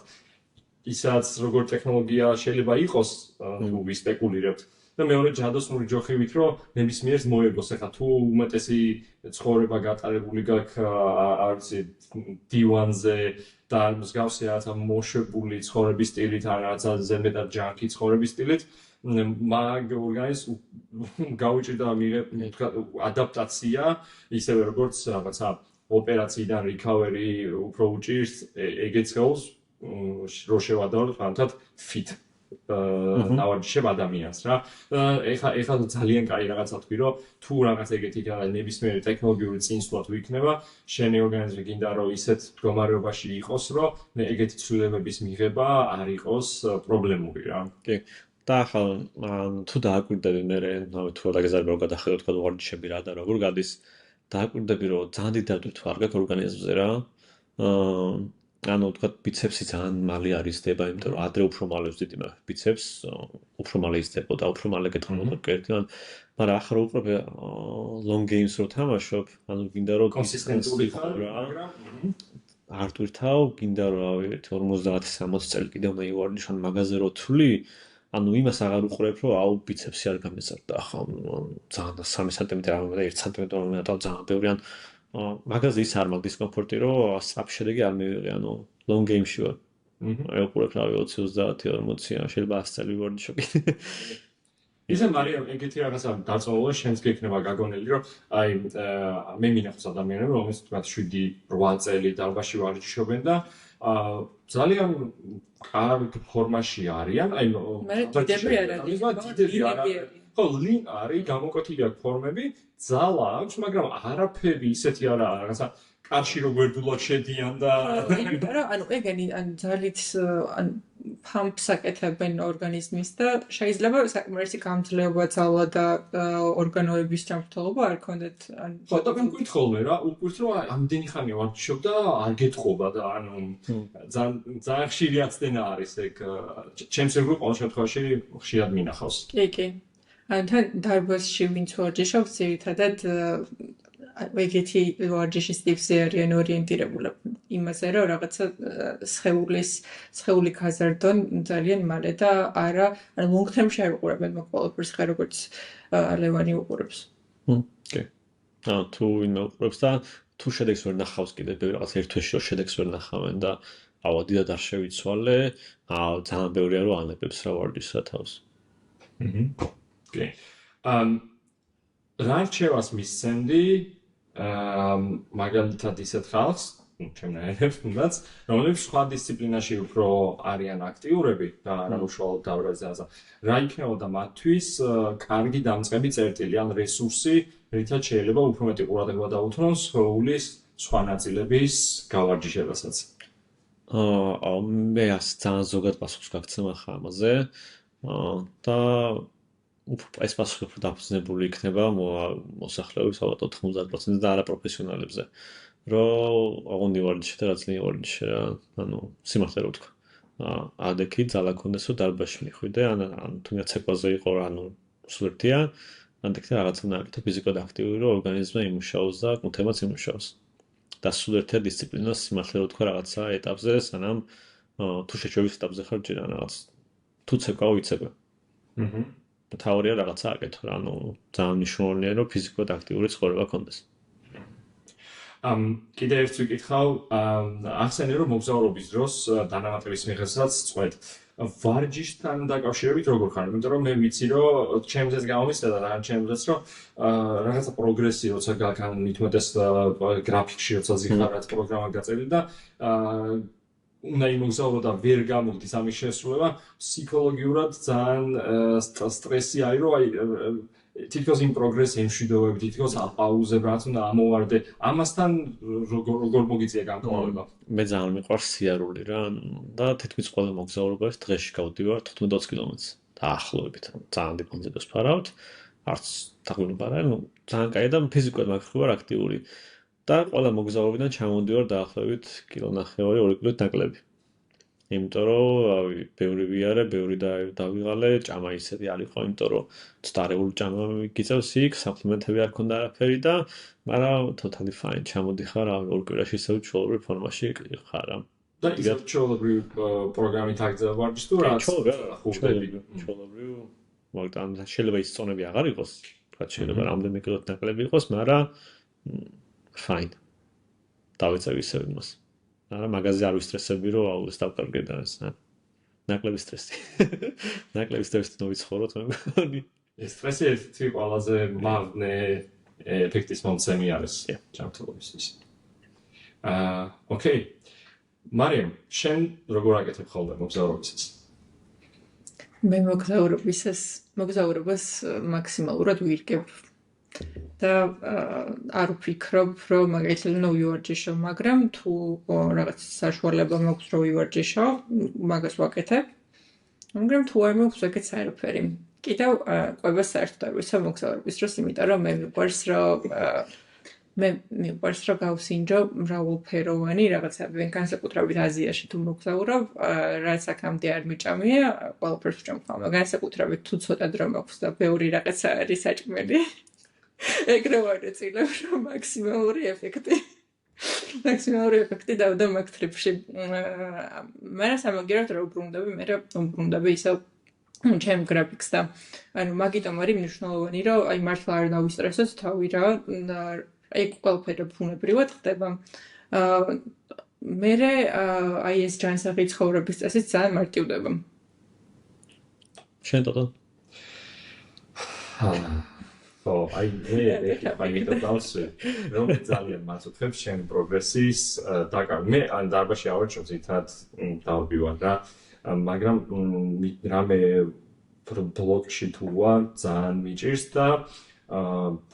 ისაც როგორ ტექნოლოგია შეიძლება იყოს თუ ვისპეკულირებთ და მეორე ჯადოსნური ჯოხივით რომ ნებისმიერს მოეგოს ახლა თუ უმეტესი ცხოვრება გატარებული გაქვს არც D1-ზე და მსგავსი რაღაცა მოშვებული ცხოვრების სტილით ან რაღაცა ზემედად ჯანკი ცხოვრების სტილით მაგ ორგანიზმს გაუჭირდა ადაპტაცია ისევე როგორც რაღაცა ოპერაციიდან recovery უფრო უჭირს ეგეც ხელს რო შევადაროთ თანდათ fit ნავარჯიშებ ადამიანს რა ეხლა ძალიან კაი რაღაცა თქვი რომ თუ რაღაც ეგეთი ნებისმიერი ტექნოლოგიური წინსვლა თუ იქნება შენი ორგანიზმი გინდა რომ ისეთ მდგომარეობაში იყოს რომ ეგეთი ცვლილებების მიღება არ იყოს პრობლემური რა კი და ახლა თუ დააკვირდები მე თუ დაგეზარება რომ გადახედოთ თქვა ვარჯიშები რა და როგორ გადის დააკვირდები რომ ძალიან დიდ დავდრით თუ არ გაქვს ორგანიზმზე რა ანუ თქვა ბიცეპსი ძალიან მალე არიზდება, იმიტომ რომ ადრე უფრო მალე ვზდიდი მე ბიცეპს, უფრო მალე იზრდებოდა, უფრო მალე გეთხოვდა კერტიდან, მაგრამ ახლა რო უყურებ long games რო თამაშობ, ანუ გინდა რომ კონსისტენტური ხარ, არ ტვირთავ, გინდა რომ 50-60 წელი კიდევ უნდა ივარჯიშო მაგაზე რო თვლი, ანუ იმას აღარ უყურებ რომ აუ ბიცეპსი არ გამეზარდა, ახლა ძალიან 3 სანტიმეტრი არ მომედა 1 სანტიმეტრი მომედა ძალიან ბევრი ან მაგაზე ის არ მაქვს დისკომფორტი, რომ სწრაფ შედეგი არ მივიღე, ანუ long game-ში ვარ. ეუყურებ რავი 20-30-40, შეიძლება 100 წელი ვარჯიშო კიდე. ისე მარიამ ეგეთი რაღაცა დაწოვლა შენს გექნება გაგონელი, რომ აი მე მინახავს ადამიანები, რომელსაც თქვა 7-8 წელი დარბაში ვარჯიშობენ და ძალიან კარგ ფორმაში არიან, აი დიდები არ არის. ხო, ლინ არის გამოკვეთილი აქვს ფორმები, ძალა აქვს, მაგრამ არაფერი ისეთი არა, რაღაცა კარში რო გვერდულად შედიან და ანუ ეგენი ან ძალით ან pumps აკეთებენ ორგანიზმის და შეიძლება საკმარისი გამძლეობა ძალა და ორგანოების ჯანმრთელობა არ ქონდეთ ან ხო და მეკითხოლმე რა უყურთ რომ ამდენი ხანი ვარჯიშობ და არ გეტყობა და ანუ ძალიან ხშირი აცდენა არის ეგ ჩემს ეგრულ ყოველ შემთხვევაში ხშირად მინახავს კი ან თან დარბაზში ვინც ვარჯიშობს ძირითადად ეგეთი ვარჯიშის ტიპზე არიან ორიენტირებულები იმაზე რომ რაღაცა სხეული გაზარდონ ძალიან მალე და არა ანუ long term-ში არ უყურებენ მაგ ყველაფერს ხე როგორც ლევანი უყურებს. კი. თუ ვინმე უყურებს და თუ შედეგს ვერ ნახავს კიდე რაღაც ერთ თვეში რომ შედეგს ვერ ნახავენ და აუ დიდად არ შევიცვალე, ძალიან ბევრია რომ ანებებს რა ვარჯიშსა თავს. კი. რა რჩევას მისცემდი მაგალითად ისეთ ხალხს, ჩემნაირებს თუნდაც, რომლებიც სხვა დისციპლინაში უფრო არიან აქტიურები და არა უშუალოდ დაბრძანებაზე. რა იქნებოდა მათთვის კარგი დამწყები წერტილი ან რესურსი, რითაც შეიძლება უფრო მეტი ყურადღება დაუთმონ სხეულის სხვა ნაწილების გავარჯიშებასაც. მე ძალიან ზოგად პასუხს გაგცემ ახლა ამაზე და ეს პასუხი უფრო დაფუძნებული იქნება მოსახლეობის ალბათ 90% და არა პროფესიონალებზე. რომ აღონდი ვარჯიშე და რაც ლინი ვარჯიშე რა, ანუ სიმართლე რო ვთქვა. ადექი ძალა ქონდეს რომ დარბაზში მიხვიდე, ან თუნდაც ცეკვაზე იყო რა, ანუ სულერთია, ადექი რაღაცა ნაკეთო ფიზიკურად აქტიური რომ ორგანიზმი იმუშაოს და კუნთებაც იმუშაოს. და სულერთია დისციპლინას სიმართლე რო ვთქვა რაღაცა ეტაპზე, სანამ თუ შეჩვევის ეტაპზე ხარ ჯერ რაღაც თუ ცეკვა ვიცებე. თავია რაღაცა აკეთო რა, ანუ ძალიან მნიშვნელოვანია რომ ფიზიკურად აქტიური ცხოვრება ქონდეს. კიდე ერთ ვიკითხავ, ახსენე რომ მოგზაურობის დროს დანამატების მიღებასაც წვეთ. ვარჯიშთან დაკავშირებით როგორ ხარ? იმიტომ რომ მე ვიცი რომ ჩემზეც გამომისდა და ჩემზეც რომ რაღაცა პროგრესი როცა განმითმეტეს გრაფიკში როცა ზიხარად პროგრამა გაწერილი და უნდა იმოგზაურო და ვერ გამოგდის ამის შესრულება, ფსიქოლოგიურად ძალიან სტრესი არის, რომ აი თითქოს იმ პროგრესს ემშვიდობები, თითქოს აპაუზებ, რაც უნდა ამოვარდე. ამასთან როგორ მოგიწია განკვლავება? მე ძალიან მიყვარს სიარული რა და თითქმის ყველა მოგზაურობაში დღეში გავდივარ 15-20 კილომეტრს დაახლოებით. ძალიან დიდ კონცენტრაციას ვფარავთ, არც თაგვინება არა, ну ძალიან კაი და ფიზიკურად მაგხრივარ აქტიური. და ყველა მოგზაურობიდან ჩამოვდივარ დაახლოებით 1.5 კილო 2 კილო ნაკლები. იმიტომ რომ ბევრი ვიარე, ბევრი დავიღალე, ჭამა ისეთი არ იყო, იმიტომ რომ ცდარეული ჭამა გიწევს იქ, საპლიმენტები არ ქონდა არაფერი და მაგრამ totally fine, ჩამოდიხარ ორ კვირაში ისევ ჩვეულებრივ ფორმაში ხარ. და ისევ ჩვეულებრივ პროგრამით აგზავნა ვარჯიშს თუ რაც ჩვეულებრივ მაგრამ შეიძლება ის წონები აღარ იყოს, რაც შეიძლება რამდენიმე კილოთ ნაკლები იყოს, მაგრამ fine. დავეცავ ისევ იმას. არა, მაგაზე არ ვისტრესები, რომ აუ ეს დავკარგე და ეს ნაკლები სტრესი. ნაკლები სტრესი ნოვიცხოვროთ მე მგონი. ეს სტრესი ერთი ყველაზე მაგნე ეფექტის მომცემი არის ჯანმრთელობისთვის. ოკეი. მარიამ, შენ როგორ აკეთებ ხოლმე მოგზაურობისას? მე მოგზაურობას მაქსიმალურად ვირგებ. და არ ვფიქრობ, რომ მაგალითად ვივარჯიშო, მაგრამ თუ რაღაც საშუალება მაქვს რომ ვივარჯიშო, მაგას ვაკეთებ. მაგრამ თუ არ მაქვს ეგეც არაფერი. კიდევ ყვებას საერთოდ არ ვიცი მოგზაურობის დროს, იმიტომ რომ მე მიყვარს რომ გავსინჯო მრავალფეროვანი რაღაცები, განსაკუთრებით აზიაში თუ მოგზაურობ, რაც აქამდე არ მიჭამია, ყველაფერს ვჭამ, განსაკუთრებით თუ ცოტა დრო მაქვს და ბევრი რაღაცა არის საჭმელი. ეგრე ვარეცილებ, რომ მაქსიმალური ეფექტი დავდა მაგ ტრიპში. მაგრამ სამაგიეროდ რა უბრუნდები, მე უბრუნდები ისევ ჩემ გრაფიკს და ანუ მაგიტომ არის მნიშვნელოვანი, რომ აი მართლა არ დავისტრესოთ თავი რა, ეგ ყველაფერი ბუნებრივად ხდება. მე აი ეს ჯანსაღი ცხოვრების წესით ძალიან მარტივდება. შენ ტოტო? აი მე დავსვი რომ ძალიან მაწუხებ შენ პროგრესის მე დარბაზში ავარჩევ ზითად დავბივარ და მაგრამ რამე ბლოკში თუ ვარ ძალიან მიჭირს და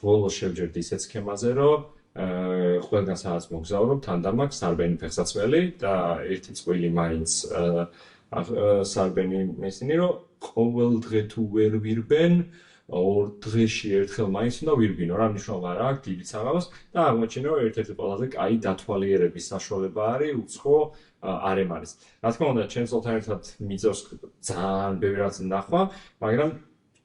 ბოლო შევჯერდი ისეთ სქემაზე რომ ყველგან სადაც მოგზაურობ თან და მაქვს სარბენი ფეხსაცმელი და ერთი წყვილი მაინც სარბენი მესინი რომ ყოველ დღე თუ ვერ ვირბენ ორ დღეში ერთხელ მაინც უნდა ვირბინო, რა მნიშვნელობა რა აქვს დიდი საღამოს და აღმოჩნდა რომ ერთ-ერთი ყველაზე კაი დათვალიერების საშუალება არის უცხო არემარის. რა თქმა უნდა, ჩემს ოლთან ერთად მიწევს ძალიან ბევრი რაც ნახვა, მაგრამ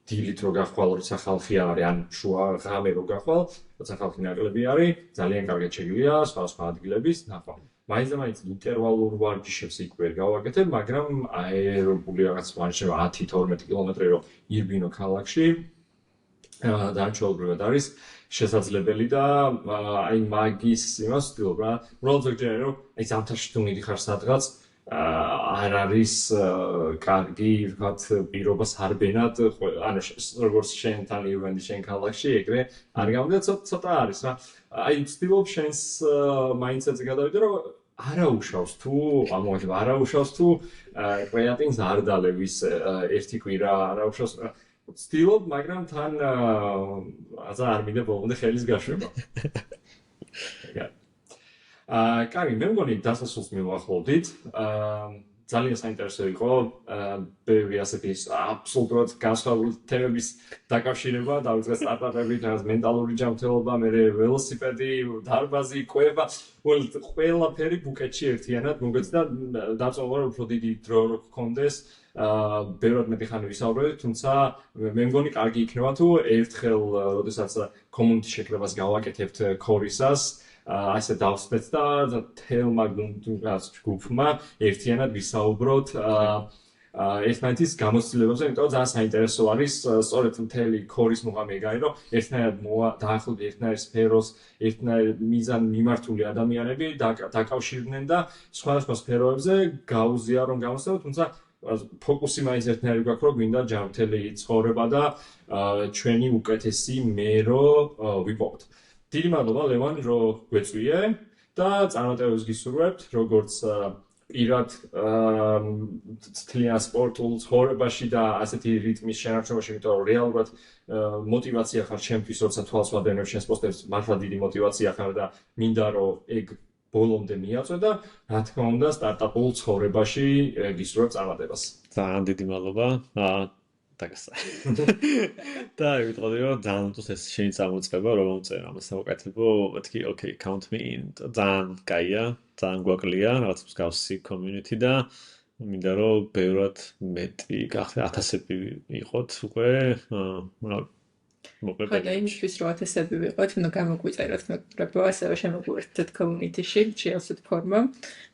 დილით რო გახვალ, როცა ხალხი არის, ან შუა ღამე რო გახვალ, როცა ხალხი ნაკლები არის, ძალიან კარგად შეგვიძლია სხვა ადგილების ნახვა. მაინც და მაინც ინტერვალურ ვარჯიშებს იქ ვერ გავაკეთებ, მაგრამ აერობული რაღაც ვარჯიშები 10-12 კილომეტრი რო ირბინო ქალაქში და ჩვეულებრივად არის შესაძლებელი და აი მაგის იმას ვთქვი რა, უბრალოდ ზოგჯერ რომ აი ზამთარში თუ მიდიხარ სადღაც არ არის კარგი ვთქვათ პირობას არბენად, ანუ როგორც შენთან ივენდი შენ ქალაქში, ეგრე არ გამოდია ცოტა არის რა. აი ვცდილობ შენს მაინდსეტზე გადავიდე რომ არაუშავს თუ ამოიღებ არაუშავს თუ კრეატინს არ დალევის ერთი კვირა არაუშავს ვცდილობ, მაგრამ თან აზა არ მინდა ბოლომდე ხელის გაშვება. კარგი, მე მგონი დასასრულს მივახლოვდით. ძალიან საინტერესო იყო ბევრი ასეთი აბსოლუტურად განსხვავებული თემების დაკავშირება, დავიწყე სტარტაპებით, რაღაც მენტალური ჯანმრთელობა, მე ველოსიპედი, დარბაზი, კვება, ყველაფერი ბუკეტში ერთიანად მოგეცდა დაწოლა რომ უფრო დიდი დრო რო გქონდეს. ბევრად მეტი ხანი ვისაუბრეთ, თუმცა მე მგონი კარგი იქნება თუ ერთხელ, როდესაც კომუნიტის შეკრებას გავაკეთებთ ქორისას, ასე დავსვეთ და თელმა ჯგუფმა ერთიანად ვისაუბროთ ერთმანეთის გამოცდილებებზე, იმიტომ რომ ძალიან საინტერესო არის სწორედ მთელი ქორის მუღამი ეგ არის, რომ ერთნაირად დაახლოებით ერთნაირ სფეროს, ერთნაირ მიზან მიმართული ადამიანები დაკავშირდნენ და სხვადასხვა სფეროებზე გაუზია რომ გამოსცემოთ, თუმცა ფოკუსი მაინც ერთნაირი გვაქვს, რომ გვინდა ჯანმრთელი ცხოვრება და ჩვენი უკეთესი მე რო ვიპოვოთ. დიდი მადლობა ლევან, რომ გვეწვიე და წარმატებებს გისურვებთ, როგორც პირად თლიან სპორტულ ცხოვრებაში და ასეთი რიტმის შენარჩუნებაში, იმიტომ რომ რეალურად მოტივაცია ხარ ჩემთვის, როცა თვალს ვადენებ შენს პოსტებს, მართლა დიდი მოტივაცია ხარ და მინდა რომ ეგ ბოლომდე მიაწვე და რა თქმა უნდა სტარტაპულ ცხოვრებაში გისურვებ წარმატებას. ძალიან დიდი მადლობა. დაგასა. და ვიტყოდი რომ ძალიან უტოს ეს შენი წამოწყება რომ მომწერა ამას საკეთებო, მეთქი okay, count me in. ძალიან კაია, ძალიან გვაკლია, რაღაც მსგავსი community და მინდა რომ ბევრად მეტი გახდე 1000-ები იყოთ უკვე მოკლედ ხო და იმისთვის რომ 1000-ები ვიყოთ, უნდა გამოგვიწეროთ მეგობრებო, ასევე შემოგვიერთდეთ community-ში, შეავსოთ ფორმა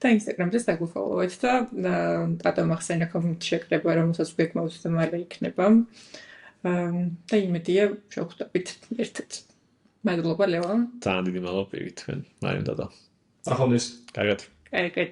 და Instagram-ზე დაგვიფოლოვეთ და დატომ ახსენა community შეკრება, რომელსაც გვეკმაოთ და მალე იქნება. და იმედია შევხვდებით ერთად. მადლობა ლევან. ძალიან დიდი მადლობა პირით თქვენ. მარინ დადა. ახალმის. კარგად. კარგად.